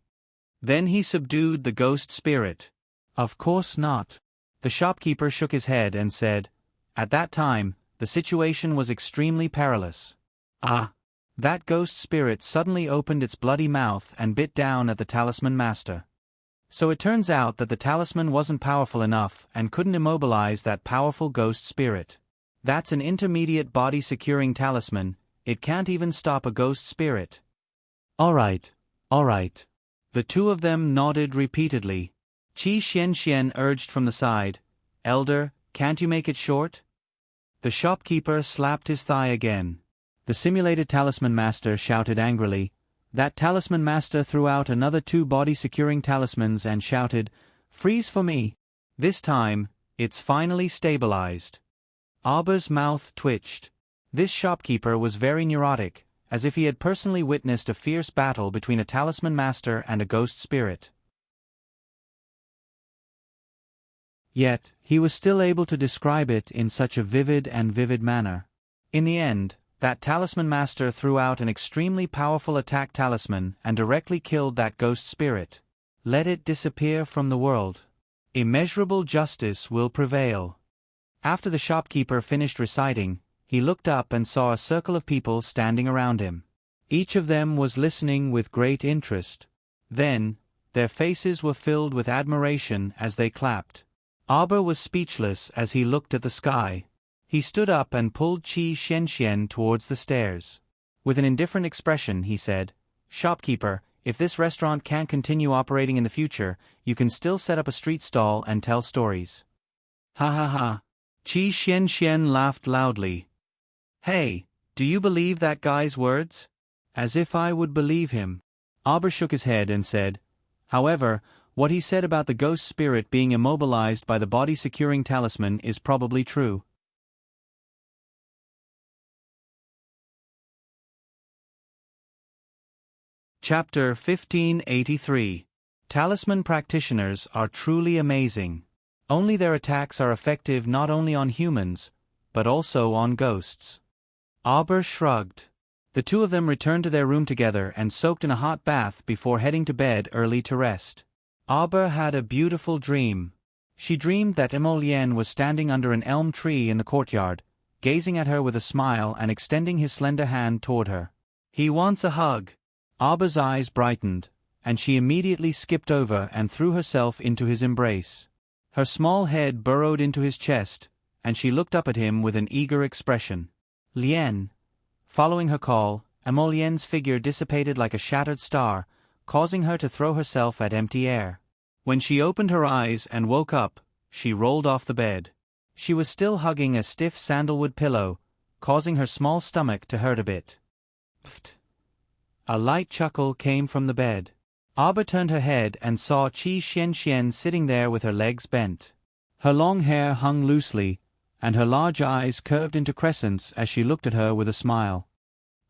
Then he subdued the ghost spirit. Of course not. The shopkeeper shook his head and said, at that time, the situation was extremely perilous. That ghost spirit suddenly opened its bloody mouth and bit down at the talisman master. So it turns out that the talisman wasn't powerful enough and couldn't immobilize that powerful ghost spirit. That's an intermediate body-securing talisman, it can't even stop a ghost spirit. All right. The two of them nodded repeatedly. Qi Xian urged from the side, Elder, can't you make it short? The shopkeeper slapped his thigh again. The simulated talisman master shouted angrily. That talisman master threw out another 2 body-securing talismans and shouted, freeze for me. This time, it's finally stabilized. Aba's mouth twitched. This shopkeeper was very neurotic, as if he had personally witnessed a fierce battle between a talisman master and a ghost spirit. Yet, he was still able to describe it in such a vivid manner. In the end, that talisman master threw out an extremely powerful attack talisman and directly killed that ghost spirit. Let it disappear from the world. Immeasurable justice will prevail. After the shopkeeper finished reciting, he looked up and saw a circle of people standing around him. Each of them was listening with great interest. Then, their faces were filled with admiration as they clapped. Aba was speechless as he looked at the sky. He stood up and pulled Qi Xian towards the stairs. With an indifferent expression, he said, Shopkeeper, if this restaurant can't continue operating in the future, you can still set up a street stall and tell stories. Ha ha ha. Qi Xian laughed loudly. Hey, do you believe that guy's words? As if I would believe him. Aba shook his head and said, however, what he said about the ghost spirit being immobilized by the body-securing talisman is probably true. Chapter 1583. Talisman practitioners are truly amazing. Only their attacks are effective not only on humans, but also on ghosts. Aba shrugged. The two of them returned to their room together and soaked in a hot bath before heading to bed early to rest. Aba had a beautiful dream. She dreamed that Emolien was standing under an elm tree in the courtyard, gazing at her with a smile and extending his slender hand toward her. He wants a hug. Aba's eyes brightened, and she immediately skipped over and threw herself into his embrace. Her small head burrowed into his chest, and she looked up at him with an eager expression. Lien. Following her call, Emolien's figure dissipated like a shattered star, causing her to throw herself at empty air. When she opened her eyes and woke up, she rolled off the bed. She was still hugging a stiff sandalwood pillow, causing her small stomach to hurt a bit. Pfft. A light chuckle came from the bed. Aba turned her head and saw Qi Xian sitting there with her legs bent. Her long hair hung loosely, and her large eyes curved into crescents as she looked at her with a smile.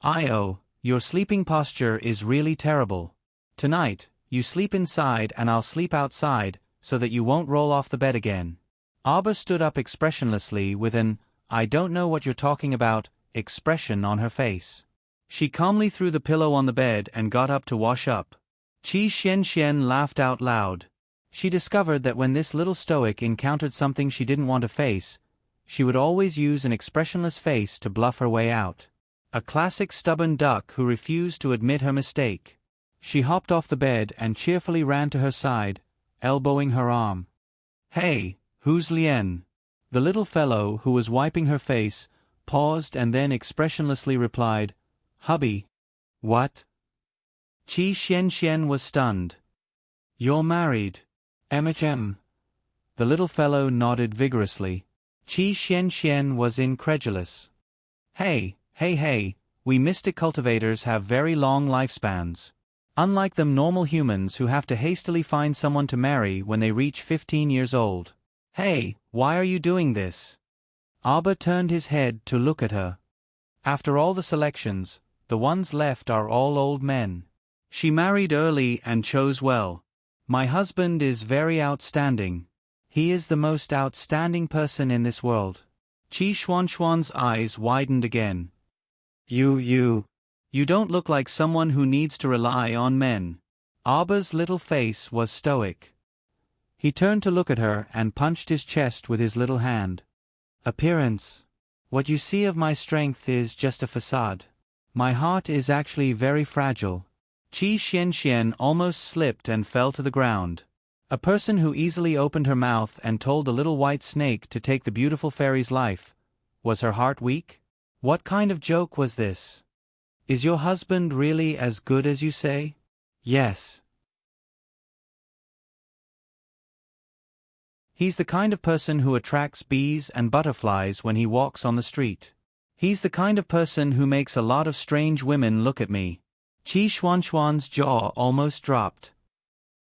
Io, your sleeping posture is really terrible. Tonight, you sleep inside and I'll sleep outside, so that you won't roll off the bed again. Abba stood up expressionlessly with an, "I don't know what you're talking about," expression on her face. She calmly threw the pillow on the bed and got up to wash up. Qi Xianxian laughed out loud. She discovered that when this little stoic encountered something she didn't want to face, she would always use an expressionless face to bluff her way out. A classic stubborn duck who refused to admit her mistake. She hopped off the bed and cheerfully ran to her side, elbowing her arm. "Hey, who's Lien?" The little fellow, who was wiping her face, paused and then expressionlessly replied, "Hubby." "What?" Qi Xianxian was stunned. "You're married." "MHM." The little fellow nodded vigorously. Qi Xianxian was incredulous. Hey, we mystic cultivators have very long lifespans. Unlike them normal humans who have to hastily find someone to marry when they reach 15 years old. Hey, why are you doing this?" Abba turned his head to look at her. After all the selections, the ones left are all old men. She married early and chose well. My husband is very outstanding. He is the most outstanding person in this world. Qi Xuanxuan's eyes widened again. You don't look like someone who needs to rely on men. Abba's little face was stoic. He turned to look at her and punched his chest with his little hand. "Appearance. What you see of my strength is just a facade. My heart is actually very fragile." Qi Xianxian almost slipped and fell to the ground. A person who easily opened her mouth and told the little white snake to take the beautiful fairy's life. Was her heart weak? What kind of joke was this? "Is your husband really as good as you say?" "Yes." "He's the kind of person who attracts bees and butterflies when he walks on the street. He's the kind of person who makes a lot of strange women look at me." Qi Xuanxuan's jaw almost dropped.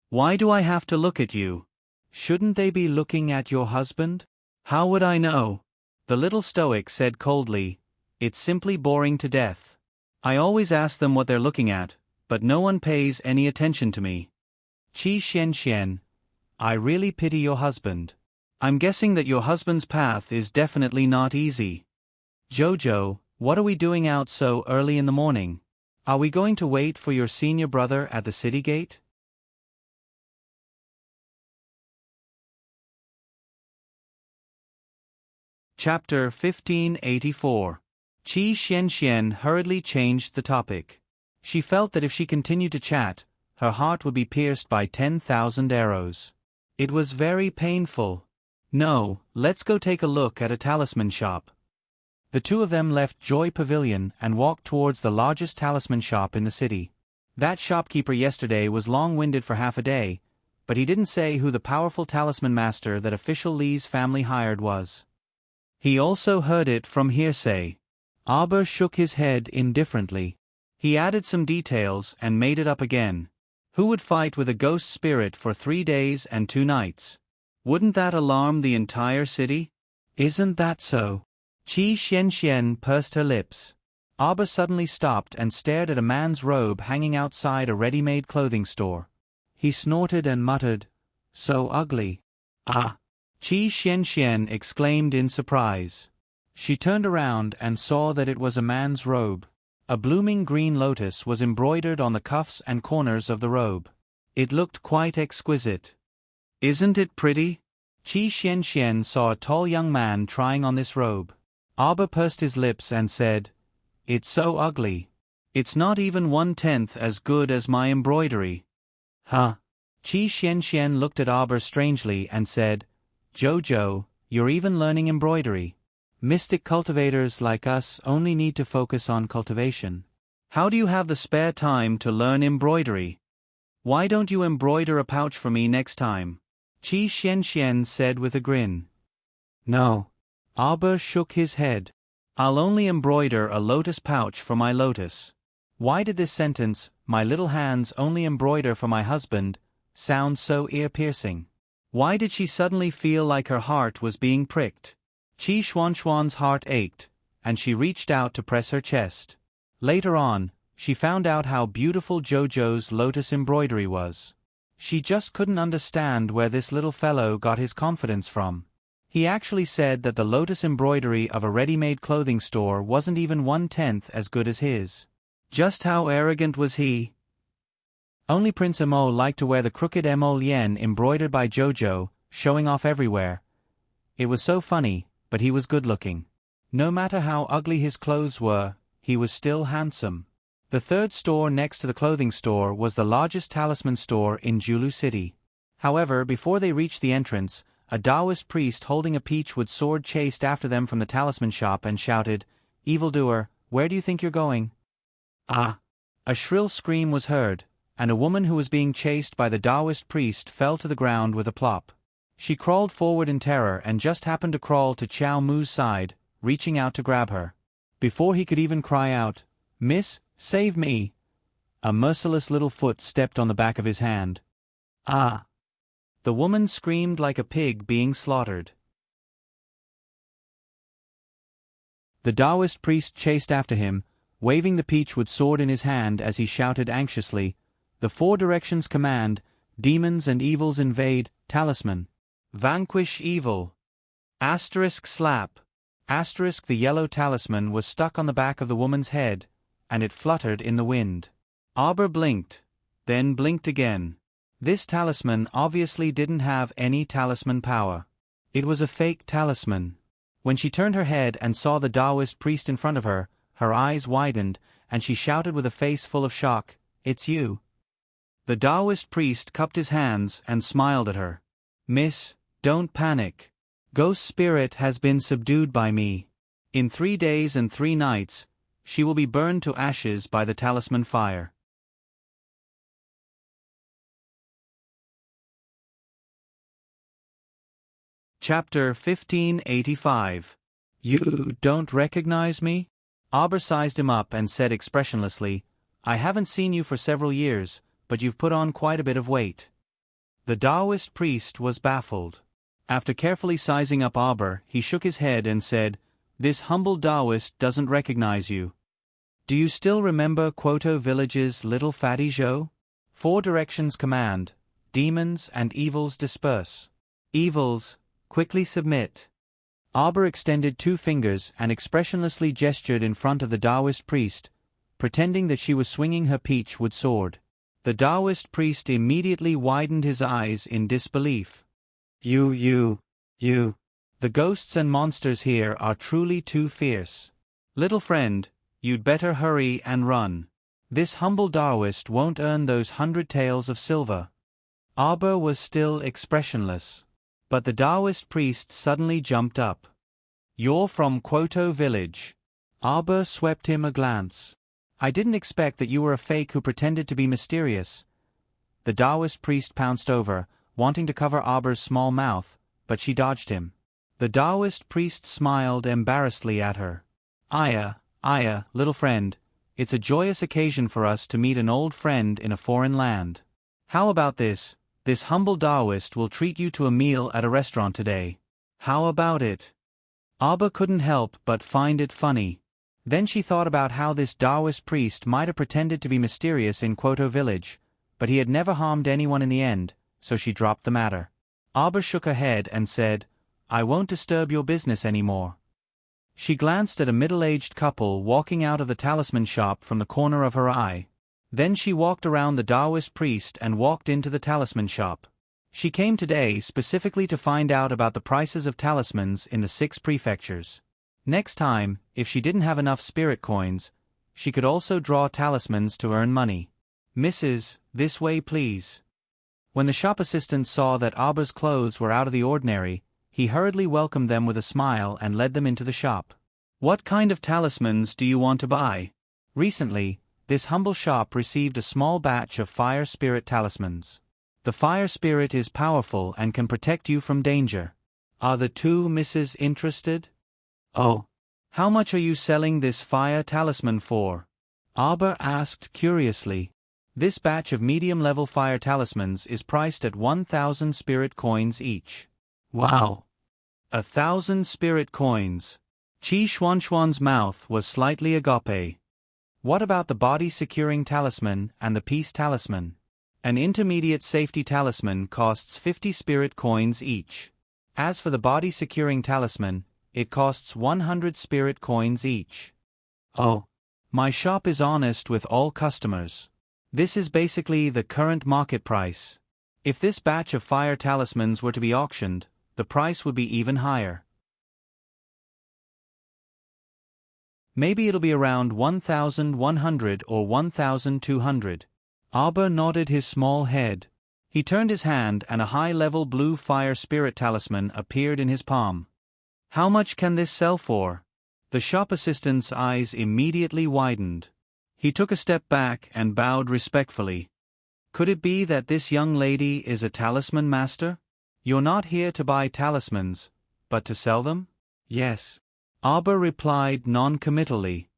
"Why do I have to look at you? Shouldn't they be looking at your husband?" "How would I know?" The little stoic said coldly, "It's simply boring to death. I always ask them what they're looking at, but no one pays any attention to me." Qi Xianxian, "I really pity your husband. I'm guessing that your husband's path is definitely not easy. Jojo, what are we doing out so early in the morning? Are we going to wait for your senior brother at the city gate?" Chapter 1584. Qi Xianxian hurriedly changed the topic. She felt that if she continued to chat, her heart would be pierced by 10,000 arrows. It was very painful. "No, let's go take a look at a talisman shop." The two of them left Joy Pavilion and walked towards the largest talisman shop in the city. That shopkeeper yesterday was long-winded for half a day, but he didn't say who the powerful talisman master that official Li's family hired was. He also heard it from hearsay. Abba shook his head indifferently. He added some details and made it up again. Who would fight with a ghost spirit for 3 days and 2 nights? Wouldn't that alarm the entire city? Isn't that so? Qi Xianxian pursed her lips. Abba suddenly stopped and stared at a man's robe hanging outside a ready-made clothing store. He snorted and muttered, "So ugly." "Ah!" Qi Xianxian exclaimed in surprise. She turned around and saw that it was a man's robe. A blooming green lotus was embroidered on the cuffs and corners of the robe. It looked quite exquisite. "Isn't it pretty?" Qi Xianxian saw a tall young man trying on this robe. Abba pursed his lips and said, "It's so ugly. It's not even 1/10 as good as my embroidery." "Huh?" Qi Xianxian looked at Abba strangely and said, "Jojo, you're even learning embroidery. Mystic cultivators like us only need to focus on cultivation. How do you have the spare time to learn embroidery? Why don't you embroider a pouch for me next time?" Qi Xianxian said with a grin. "No." Abba shook his head. "I'll only embroider a lotus pouch for my lotus." Why did this sentence, "My little hands only embroider for my husband," sound so ear-piercing? Why did she suddenly feel like her heart was being pricked? Qi Xuanxuan's heart ached, and she reached out to press her chest. Later on, she found out how beautiful Jojo's lotus embroidery was. She just couldn't understand where this little fellow got his confidence from. He actually said that the lotus embroidery of a ready-made clothing store wasn't even 1/10 as good as his. Just how arrogant was he? Only Prince Emo liked to wear the crooked emolien embroidered by Jojo, showing off everywhere. It was so funny, but he was good-looking. No matter how ugly his clothes were, he was still handsome. The third store next to the clothing store was the largest talisman store in Julu City. However, before they reached the entrance, a Taoist priest holding a peachwood sword chased after them from the talisman shop and shouted, "Evildoer, where do you think you're going?" Ah! A shrill scream was heard, and a woman who was being chased by the Taoist priest fell to the ground with a plop. She crawled forward in terror and just happened to crawl to Chow Mu's side, reaching out to grab her. Before he could even cry out, "Miss, save me!" a merciless little foot stepped on the back of his hand. Ah! The woman screamed like a pig being slaughtered. The Taoist priest chased after him, waving the peachwood sword in his hand as he shouted anxiously, "The four directions command, demons and evils invade, talisman. Vanquish evil. Slap. The yellow talisman was stuck on the back of the woman's head, and it fluttered in the wind. Arbor blinked, then blinked again. This talisman obviously didn't have any talisman power. It was a fake talisman. When she turned her head and saw the Taoist priest in front of her, her eyes widened, and she shouted with a face full of shock, "It's you." The Taoist priest cupped his hands and smiled at her. "Miss, don't panic. Ghost spirit has been subdued by me. In 3 days and 3 nights, she will be burned to ashes by the talisman fire." Chapter 1585. "You don't recognize me?" Arbor sized him up and said expressionlessly, "I haven't seen you for several years, but you've put on quite a bit of weight." The Taoist priest was baffled. After carefully sizing up Arbor, he shook his head and said, "This humble Taoist doesn't recognize you. Do you still remember Kwoto Village's little fatty Zhou? 4 directions command, demons and evils disperse. Evils, quickly submit." Arbor extended 2 fingers and expressionlessly gestured in front of the Taoist priest, pretending that she was swinging her peachwood sword. The Taoist priest immediately widened his eyes in disbelief. You. The ghosts and monsters here are truly too fierce. Little friend, you'd better hurry and run. This humble Taoist won't earn those 100 taels of silver." Arbor was still expressionless. But the Taoist priest suddenly jumped up. "You're from Kwoto Village." Arbor swept him a glance. "I didn't expect that you were a fake who pretended to be mysterious." The Taoist priest pounced over, wanting to cover Arbor's small mouth, but she dodged him. The Taoist priest smiled embarrassedly at her. Aya, little friend, it's a joyous occasion for us to meet an old friend in a foreign land. How about this? This humble Taoist will treat you to a meal at a restaurant today. How about it?" Arbor couldn't help but find it funny. Then she thought about how this Taoist priest might have pretended to be mysterious in Kwoto Village, but he had never harmed anyone in the end, so she dropped the matter. Arbor shook her head and said, "I won't disturb your business anymore." She glanced at a middle-aged couple walking out of the talisman shop from the corner of her eye. Then she walked around the Taoist priest and walked into the talisman shop. She came today specifically to find out about the prices of talismans in the 6 prefectures. Next time, if she didn't have enough spirit coins, she could also draw talismans to earn money. "Mrs., this way please." When the shop assistant saw that Arbor's clothes were out of the ordinary, he hurriedly welcomed them with a smile and led them into the shop. "What kind of talismans do you want to buy?" Recently, this humble shop received a small batch of fire spirit talismans. The fire spirit is powerful and can protect you from danger. Are the 2 misses interested? "Oh. How much are you selling this fire talisman for?" Arbor asked curiously. This batch of medium-level fire talismans is priced at 1,000 spirit coins each. Wow! 1,000 spirit coins. Chi Xuanxuan's mouth was slightly agape. What about the body-securing talisman and the peace talisman? An intermediate safety talisman costs 50 spirit coins each. As for the body-securing talisman, it costs 100 spirit coins each. Oh. My shop is honest with all customers. This is basically the current market price. If this batch of fire talismans were to be auctioned, the price would be even higher. Maybe it'll be around 1,100 or 1,200. Arbor nodded his small head. He turned his hand and a high-level blue fire spirit talisman appeared in his palm. How much can this sell for? The shop assistant's eyes immediately widened. He took a step back and bowed respectfully. Could it be that this young lady is a talisman master? You're not here to buy talismans, but to sell them? Yes. Arbor replied non-committally.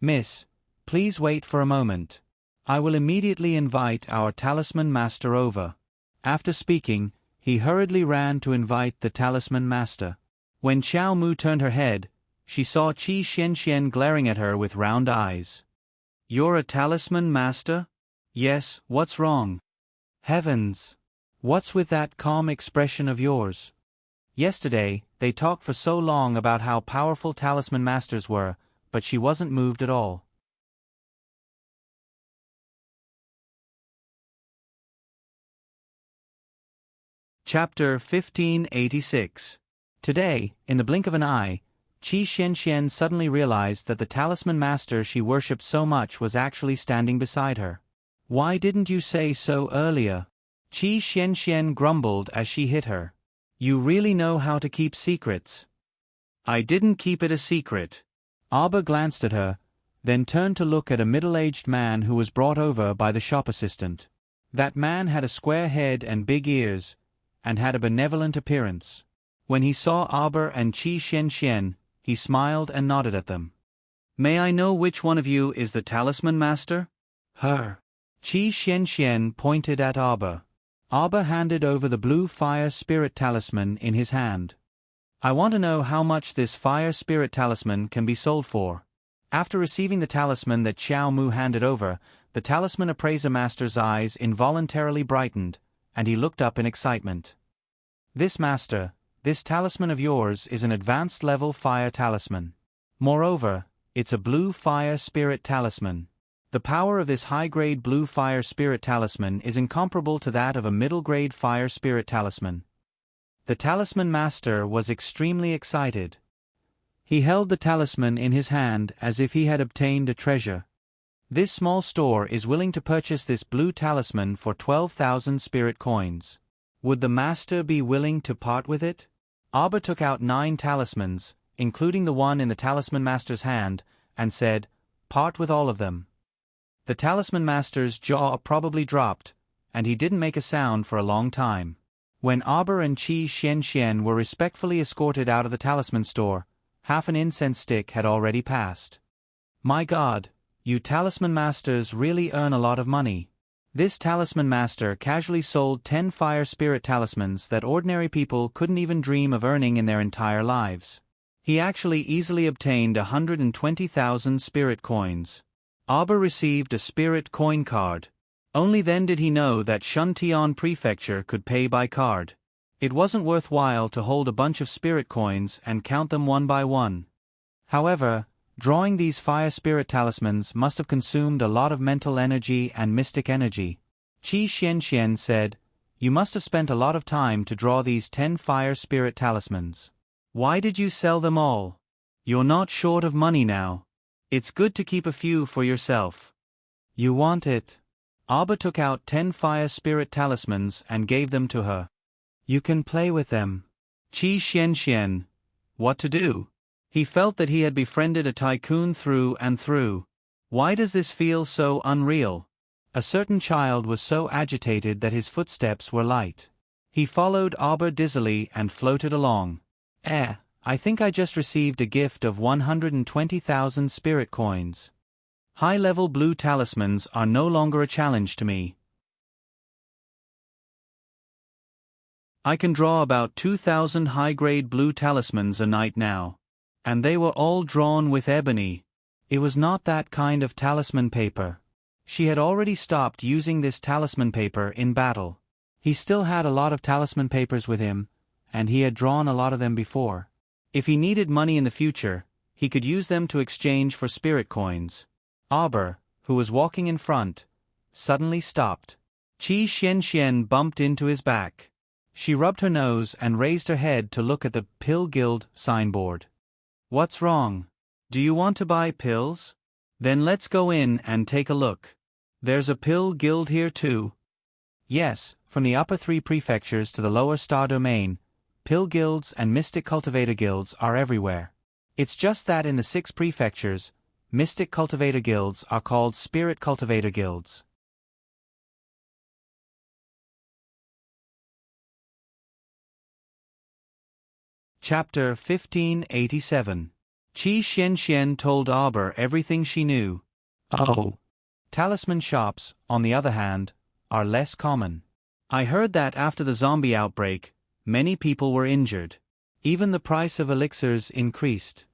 Miss, please wait for a moment. I will immediately invite our talisman master over. After speaking, he hurriedly ran to invite the talisman master. When Xiao Mu turned her head, she saw Qi Xianxian glaring at her with round eyes. You're a talisman master? Yes, what's wrong? Heavens! What's with that calm expression of yours? Yesterday, they talked for so long about how powerful talisman masters were, but she wasn't moved at all. Chapter 1586. Today, in the blink of an eye, Qi Xianxian suddenly realized that the talisman master she worshipped so much was actually standing beside her. Why didn't you say so earlier? Qi Xianxian grumbled as she hit her. You really know how to keep secrets. I didn't keep it a secret. Arbor glanced at her, then turned to look at a middle-aged man who was brought over by the shop assistant. That man had a square head and big ears, and had a benevolent appearance. When he saw Arbor and Qi Xianxian, he smiled and nodded at them. May I know which one of you is the talisman master? Her. Qi Xianxian pointed at Arbor. Arbor handed over the blue fire spirit talisman in his hand. I want to know how much this fire spirit talisman can be sold for. After receiving the talisman that Xiao Mu handed over, the talisman appraiser master's eyes involuntarily brightened, and he looked up in excitement. This master, this talisman of yours is an advanced level fire talisman. Moreover, it's a blue fire spirit talisman. The power of this high-grade blue fire spirit talisman is incomparable to that of a middle-grade fire spirit talisman. The talisman master was extremely excited. He held the talisman in his hand as if he had obtained a treasure. This small store is willing to purchase this blue talisman for 12,000 spirit coins. Would the master be willing to part with it? Arbor took out 9 talismans, including the one in the talisman master's hand, and said, Part with all of them. The talisman master's jaw probably dropped, and he didn't make a sound for a long time. When Arbor and Qi Xianxian were respectfully escorted out of the talisman store, half an incense stick had already passed. My God, you talisman masters really earn a lot of money. This talisman master casually sold 10 fire spirit talismans that ordinary people couldn't even dream of earning in their entire lives. He actually easily obtained 120,000 spirit coins. Arbor received a spirit coin card. Only then did he know that Shuntian Prefecture could pay by card. It wasn't worthwhile to hold a bunch of spirit coins and count them one by one. However, drawing these fire spirit talismans must have consumed a lot of mental energy and mystic energy. Qi Xianxian said, You must have spent a lot of time to draw these 10 fire spirit talismans. Why did you sell them all? You're not short of money now. It's good to keep a few for yourself. You want it? Arbor took out 10 fire spirit talismans and gave them to her. You can play with them. Qi Xianxian. What to do? He felt that he had befriended a tycoon through and through. Why does this feel so unreal? A certain child was so agitated that his footsteps were light. He followed Arbor dizzily and floated along. I think I just received a gift of 120,000 spirit coins. High-level blue talismans are no longer a challenge to me. I can draw about 2,000 high-grade blue talismans a night now. And they were all drawn with ebony. It was not that kind of talisman paper. She had already stopped using this talisman paper in battle. He still had a lot of talisman papers with him, and he had drawn a lot of them before. If he needed money in the future, he could use them to exchange for spirit coins. Auber, who was walking in front, suddenly stopped. Qi Xianxian bumped into his back. She rubbed her nose and raised her head to look at the Pill Guild signboard. "What's wrong? Do you want to buy pills? Then let's go in and take a look. There's a Pill Guild here too." Yes, from the upper 3 prefectures to the lower star domain, pill guilds and mystic cultivator guilds are everywhere. It's just that in the 6 prefectures, mystic cultivator guilds are called spirit cultivator guilds. Chapter 1587. Qi Xianxian told Auber everything she knew. Oh. Talisman shops, on the other hand, are less common. I heard that after the zombie outbreak, many people were injured. Even the price of elixirs increased.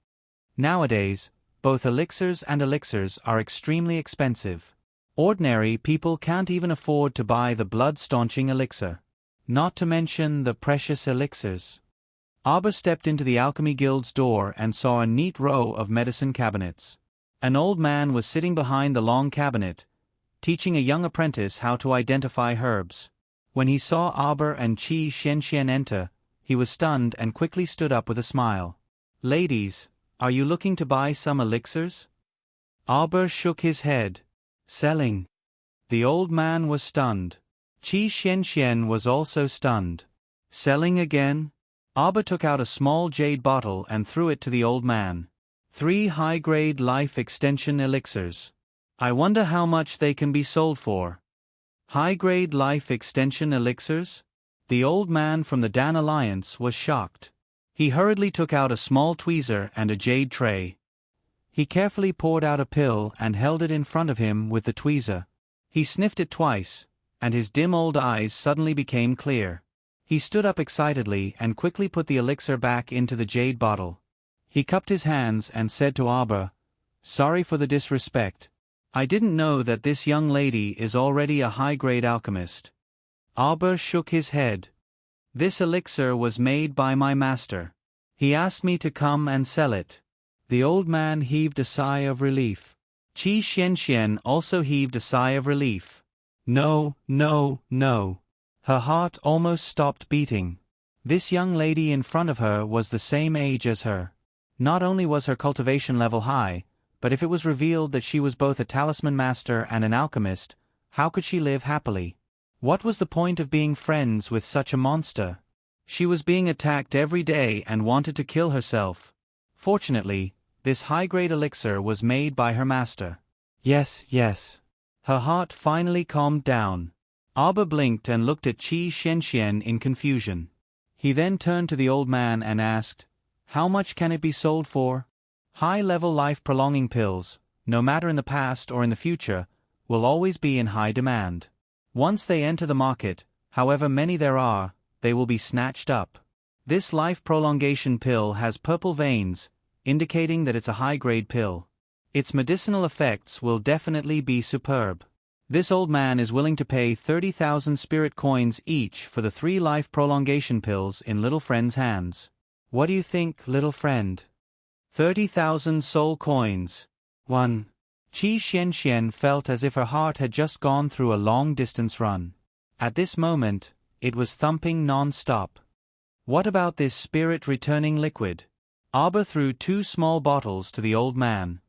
Nowadays, both elixirs and elixirs are extremely expensive. Ordinary people can't even afford to buy the blood-staunching elixir. Not to mention the precious elixirs. Auber stepped into the Alchemy Guild's door and saw a neat row of medicine cabinets. An old man was sitting behind the long cabinet, teaching a young apprentice how to identify herbs. When he saw Auber and Qi Xianxian enter, he was stunned and quickly stood up with a smile. "Ladies, are you looking to buy some elixirs?" Auber shook his head. "Selling." The old man was stunned. Qi Xianxian was also stunned. "Selling again?" Auber took out a small jade bottle and threw it to the old man. 3 high-grade life extension elixirs. I wonder how much they can be sold for. High-grade life extension elixirs? The old man from the Dan Alliance was shocked. He hurriedly took out a small tweezer and a jade tray. He carefully poured out a pill and held it in front of him with the tweezer. He sniffed it twice, and his dim old eyes suddenly became clear. He stood up excitedly and quickly put the elixir back into the jade bottle. He cupped his hands and said to Auber, "Sorry for the disrespect. I didn't know that this young lady is already a high-grade alchemist." Auber shook his head. "This elixir was made by my master. He asked me to come and sell it." The old man heaved a sigh of relief. Qi Xianxian also heaved a sigh of relief. No, no, no. Her heart almost stopped beating. This young lady in front of her was the same age as her. Not only was her cultivation level high, but if it was revealed that she was both a talisman master and an alchemist, how could she live happily? What was the point of being friends with such a monster? She was being attacked every day and wanted to kill herself. Fortunately, this high-grade elixir was made by her master. Yes, yes. Her heart finally calmed down. Auber blinked and looked at Qi Xianxian in confusion. He then turned to the old man and asked, "How much can it be sold for?" High-level life-prolonging pills, no matter in the past or in the future, will always be in high demand. Once they enter the market, however many there are, they will be snatched up. This life prolongation pill has purple veins, indicating that it's a high-grade pill. Its medicinal effects will definitely be superb. This old man is willing to pay 30,000 spirit coins each for the 3 life prolongation pills in little friend's hands. What do you think, little friend? 30,000 soul coins. 1. Qi Xianxian felt as if her heart had just gone through a long-distance run. At this moment, it was thumping non-stop. What about this spirit-returning liquid? Auber threw 2 small bottles to the old man.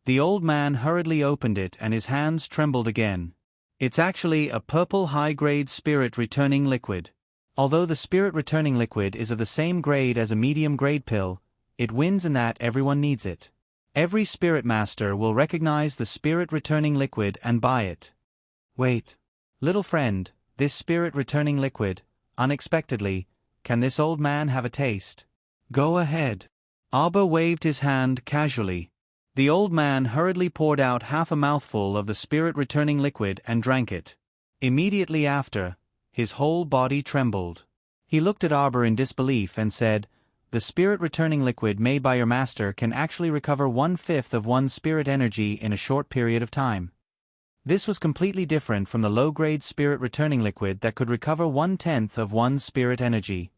The old man hurriedly opened it and his hands trembled again. It's actually a purple high-grade spirit-returning liquid. Although the spirit-returning liquid is of the same grade as a medium-grade pill, it wins in that everyone needs it. Every spirit master will recognize the spirit-returning liquid and buy it. Wait. Little friend, this spirit-returning liquid, unexpectedly, can this old man have a taste? Go ahead. Auber waved his hand casually. The old man hurriedly poured out half a mouthful of the spirit-returning liquid and drank it. Immediately after, his whole body trembled. He looked at Auber in disbelief and said, the spirit returning liquid made by your master can actually recover 1/5 of one's spirit energy in a short period of time. This was completely different from the low-grade spirit returning liquid that could recover 1/10 of one's spirit energy.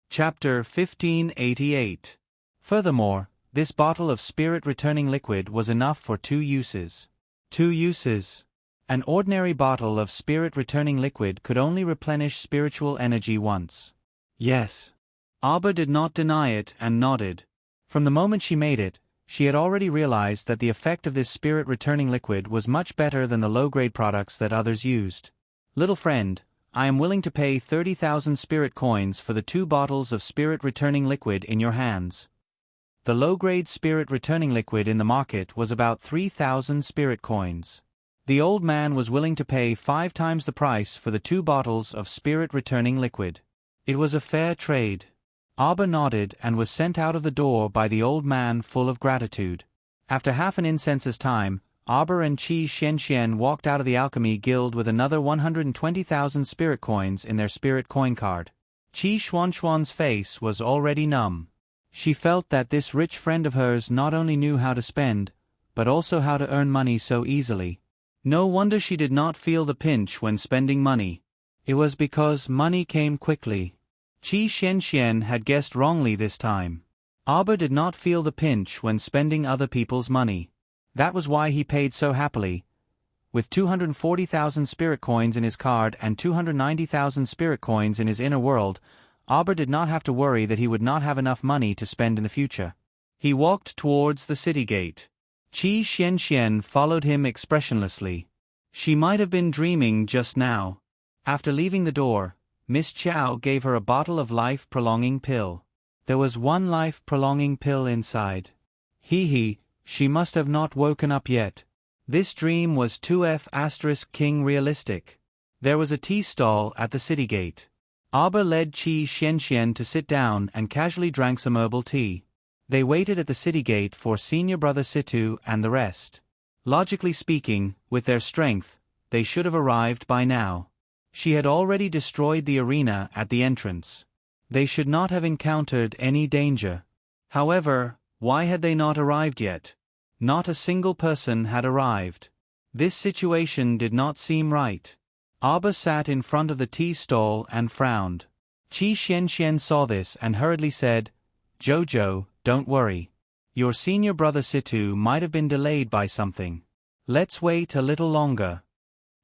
Chapter 1588. Furthermore, this bottle of spirit returning liquid was enough for 2 uses. 2 uses. An ordinary bottle of spirit returning liquid could only replenish spiritual energy once. Yes. Abba did not deny it and nodded. From the moment she made it, she had already realized that the effect of this spirit returning liquid was much better than the low-grade products that others used. Little friend, I am willing to pay 30,000 spirit coins for the 2 bottles of spirit returning liquid in your hands. The low-grade spirit returning liquid in the market was about 3,000 spirit coins. The old man was willing to pay 5 times the price for the 2 bottles of spirit returning liquid. It was a fair trade. Abba nodded and was sent out of the door by the old man full of gratitude. After half an incense's time, Abba and Qi Xianxian walked out of the alchemy guild with another 120,000 spirit coins in their spirit coin card. Qi Xuanxuan's face was already numb. She felt that this rich friend of hers not only knew how to spend, but also how to earn money so easily. No wonder she did not feel the pinch when spending money. It was because money came quickly. Qi Xianxian had guessed wrongly this time. Abba did not feel the pinch when spending other people's money. That was why he paid so happily. With 240,000 spirit coins in his card and 290,000 spirit coins in his inner world, Abba did not have to worry that he would not have enough money to spend in the future. He walked towards the city gate. Qi Xianxian followed him expressionlessly. She might have been dreaming just now. After leaving the door, Miss Chow gave her a bottle of life-prolonging pill. There was 1 life-prolonging pill inside. Hee, she must have not woken up yet. This dream was 2F*King realistic. There was a tea stall at the city gate. Abba led Qi Xianxian to sit down and casually drank some herbal tea. They waited at the city gate for senior brother Situ and the rest. Logically speaking, with their strength, they should have arrived by now. She had already destroyed the arena at the entrance. They should not have encountered any danger. However, why had they not arrived yet? Not a single person had arrived. This situation did not seem right. Abba sat in front of the tea stall and frowned. Qi Xianxian saw this and hurriedly said, "Jojo, don't worry. Your senior brother Situ might have been delayed by something. Let's wait a little longer."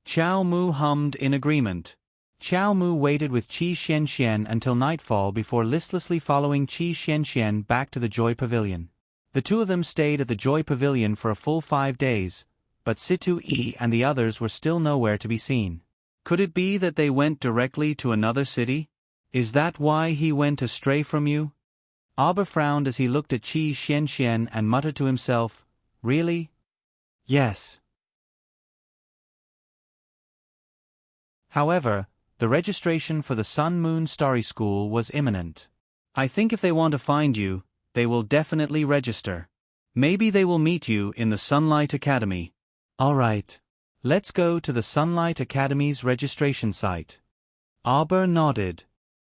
Chao Mu hummed in agreement. Chao Mu waited with Qi Xianxian until nightfall before listlessly following Qi Xianxian back to the Joy Pavilion. The 2 of them stayed at the Joy Pavilion for a full 5 days, but Situ Yi and the others were still nowhere to be seen. Could it be that they went directly to another city? Is that why he went astray from you? Abba frowned as he looked at Qi Xianxian and muttered to himself, "Really? Yes." However, the registration for the Sun Moon Starry School was imminent. I think if they want to find you, they will definitely register. Maybe they will meet you in the Sunlight Academy. All right. Let's go to the Sunlight Academy's registration site. Abba nodded.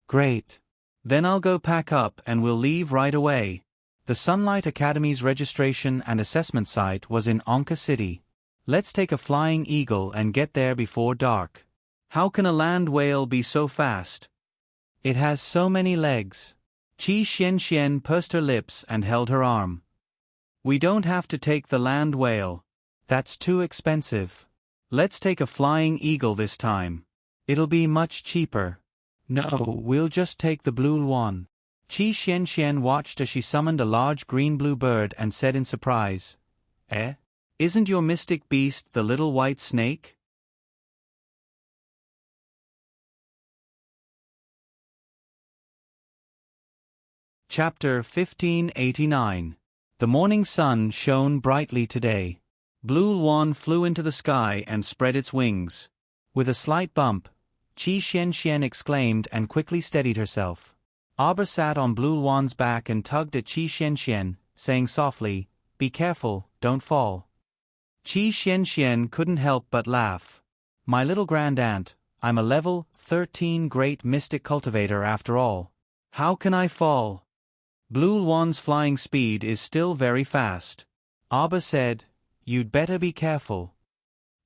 Great. Then I'll go pack up and we'll leave right away. The Sunlight Academy's registration and assessment site was in Anka City. Let's take a flying eagle and get there before dark. How can a land whale be so fast? It has so many legs. Qi Xianxian pursed her lips and held her arm. We don't have to take the land whale. That's too expensive. Let's take a flying eagle this time. It'll be much cheaper. No, we'll just take the blue one. Qi Xianxian watched as she summoned a large green-blue bird and said in surprise, Isn't your mystic beast the little white snake? Chapter 1589. The morning sun shone brightly today. Blue Luan flew into the sky and spread its wings. With a slight bump, Qi Xianxian exclaimed and quickly steadied herself. Abba sat on Blue Luan's back and tugged at Qi Xianxian, saying softly, "Be careful, don't fall." Qi Xianxian couldn't help but laugh. My little grand aunt, I'm a level 13 great mystic cultivator after all. How can I fall? Blue Luan's flying speed is still very fast. Abba said, you'd better be careful.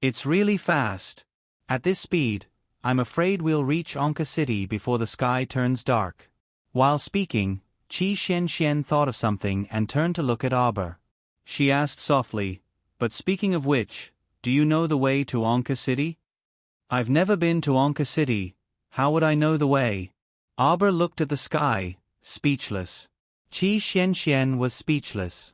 It's really fast. At this speed, I'm afraid we'll reach Anka City before the sky turns dark. While speaking, Qi Xian thought of something and turned to look at Abba. She asked softly, but speaking of which, do you know the way to Anka City? I've never been to Anka City, how would I know the way? Abba looked at the sky, speechless. Qi Xian was speechless.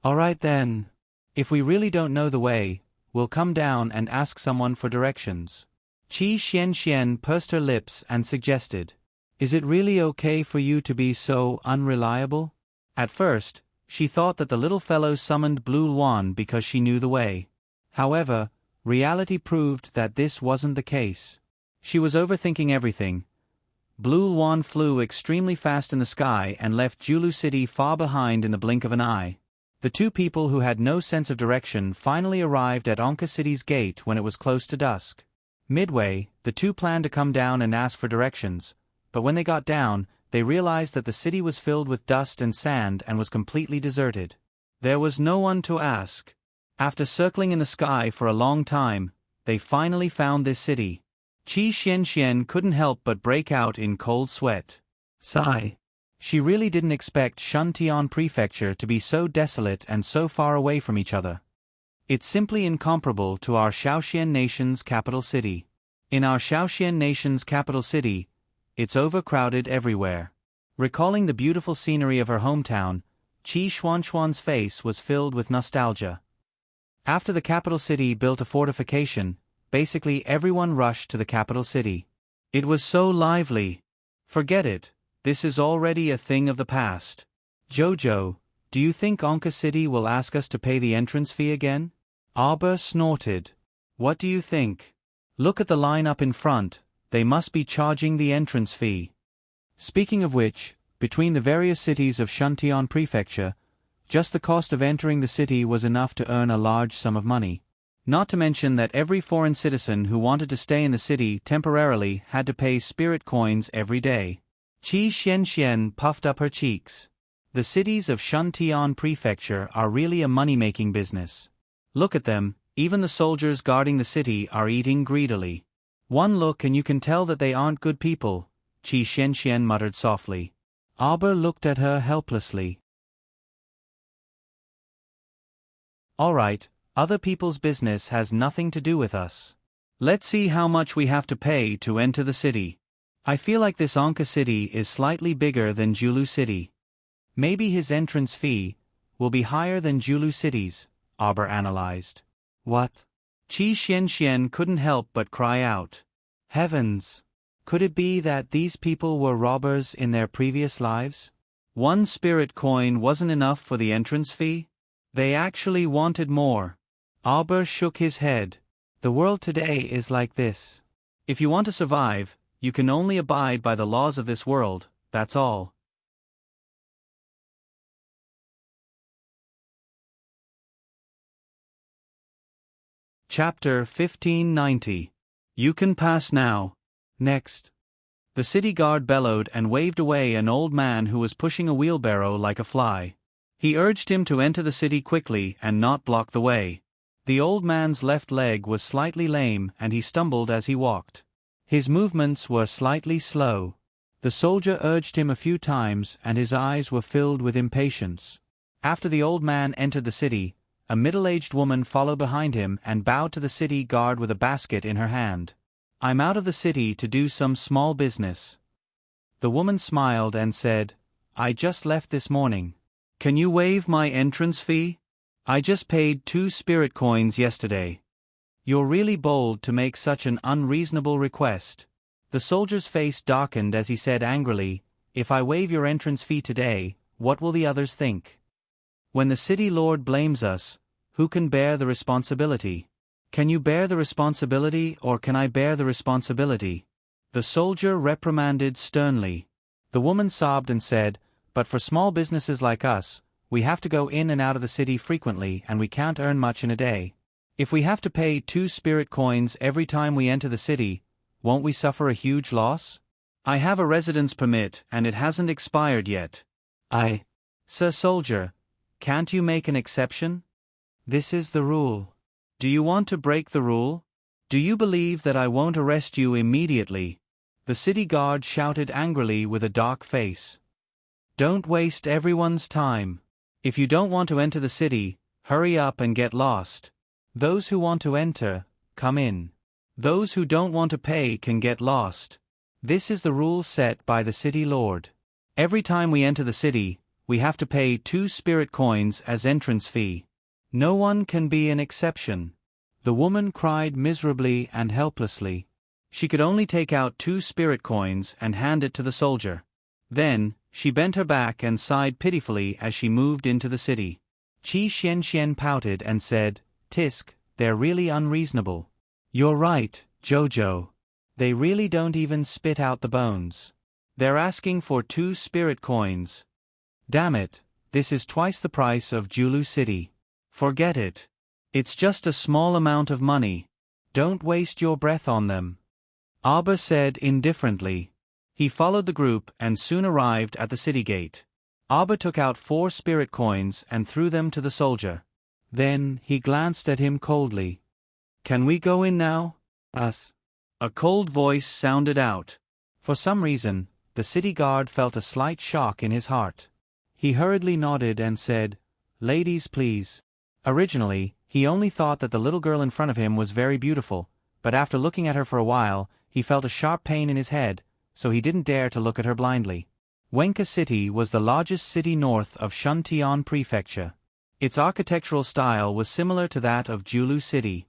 All right then. If we really don't know the way, we'll come down and ask someone for directions. Qi Xian pursed her lips and suggested, is it really okay for you to be so unreliable? At first, she thought that the little fellow summoned Blue Luan because she knew the way. However, reality proved that this wasn't the case. She was overthinking everything. Blue Luan flew extremely fast in the sky and left Julu City far behind in the blink of an eye. The two people who had no sense of direction finally arrived at Anka City's gate when it was close to dusk. Midway, the two planned to come down and ask for directions, but when they got down, they realized that the city was filled with dust and sand and was completely deserted. There was no one to ask. After circling in the sky for a long time, they finally found this city. Qi Xian couldn't help but break out in cold sweat. Sigh. She really didn't expect Shuntian Prefecture to be so desolate and so far away from each other. It's simply incomparable to our Shaoxian nation's capital city. In our Shaoxian nation's capital city, it's overcrowded everywhere. Recalling the beautiful scenery of her hometown, Qi Xuan's face was filled with nostalgia. After the capital city built a fortification, basically everyone rushed to the capital city. It was so lively. Forget it, this is already a thing of the past. Jojo, do you think Anka City will ask us to pay the entrance fee again? Abba snorted. What do you think? Look at the line up in front, they must be charging the entrance fee. Speaking of which, between the various cities of Shuntian Prefecture, just the cost of entering the city was enough to earn a large sum of money. Not to mention that every foreign citizen who wanted to stay in the city temporarily had to pay spirit coins every day. Qi Xian puffed up her cheeks. The cities of Shuntian Prefecture are really a money-making business. Look at them, even the soldiers guarding the city are eating greedily. One look and you can tell that they aren't good people, Qi Xian muttered softly. Abba looked at her helplessly. All right, other people's business has nothing to do with us. Let's see how much we have to pay to enter the city. I feel like this Anka City is slightly bigger than Julu City. Maybe his entrance fee will be higher than Julu City's, Abba analyzed. What? Qi Xian couldn't help but cry out. Heavens! Could it be that these people were robbers in their previous lives? One spirit coin wasn't enough for the entrance fee? They actually wanted more. Abba shook his head. The world today is like this. If you want to survive, you can only abide by the laws of this world, that's all. Chapter 1590. You can pass now. Next. The city guard bellowed and waved away an old man who was pushing a wheelbarrow like a fly. He urged him to enter the city quickly and not block the way. The old man's left leg was slightly lame and he stumbled as he walked. His movements were slightly slow. The soldier urged him a few times and his eyes were filled with impatience. After the old man entered the city, a middle-aged woman followed behind him and bowed to the city guard with a basket in her hand. I'm out of the city to do some small business. The woman smiled and said, I just left this morning. Can you waive my entrance fee? I just paid 2 spirit coins yesterday. You're really bold to make such an unreasonable request. The soldier's face darkened as he said angrily, If I waive your entrance fee today, what will the others think? When the city lord blames us, who can bear the responsibility? Can you bear the responsibility or can I bear the responsibility? The soldier reprimanded sternly. The woman sobbed and said, But for small businesses like us, we have to go in and out of the city frequently and we can't earn much in a day. If we have to pay 2 spirit coins every time we enter the city, won't we suffer a huge loss? I have a residence permit and it hasn't expired yet. Sir Soldier, can't you make an exception? This is the rule. Do you want to break the rule? Do you believe that I won't arrest you immediately? The city guard shouted angrily with a dark face. Don't waste everyone's time. If you don't want to enter the city, hurry up and get lost. Those who want to enter, come in. Those who don't want to pay can get lost. This is the rule set by the city lord. Every time we enter the city, we have to pay 2 spirit coins as entrance fee. No one can be an exception. The woman cried miserably and helplessly. She could only take out 2 spirit coins and hand it to the soldier. Then, she bent her back and sighed pitifully as she moved into the city. Qi Xianxian pouted and said, "Tisk, they're really unreasonable." "You're right, Jojo. They really don't even spit out the bones. They're asking for 2 spirit coins. Damn it, this is twice the price of Julu City. Forget it. It's just a small amount of money. Don't waste your breath on them." Abba said indifferently. He followed the group and soon arrived at the city gate. Abba took out 4 spirit coins and threw them to the soldier. Then, he glanced at him coldly. "Can we go in now?" "Us." A cold voice sounded out. For some reason, the city guard felt a slight shock in his heart. He hurriedly nodded and said, "Ladies, please." Originally, he only thought that the little girl in front of him was very beautiful, but after looking at her for a while, he felt a sharp pain in his head, so he didn't dare to look at her blindly. Wenka City was the largest city north of Shuntian Prefecture. Its architectural style was similar to that of Julu City.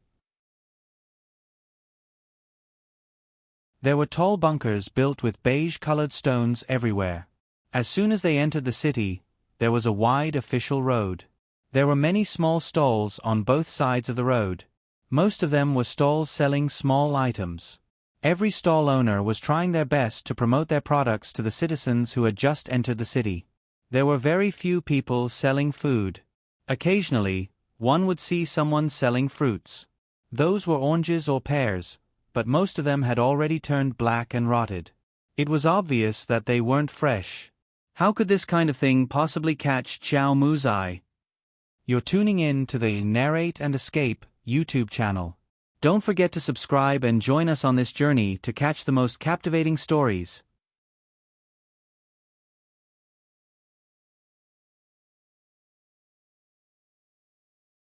There were tall bunkers built with beige-colored stones everywhere. As soon as they entered the city, there was a wide official road. There were many small stalls on both sides of the road. Most of them were stalls selling small items. Every stall owner was trying their best to promote their products to the citizens who had just entered the city. There were very few people selling food. Occasionally, one would see someone selling fruits. Those were oranges or pears, but most of them had already turned black and rotted. It was obvious that they weren't fresh. How could this kind of thing possibly catch Xiao Mu's eye? You're tuning in to the Narrate and Escape YouTube channel. Don't forget to subscribe and join us on this journey to catch the most captivating stories.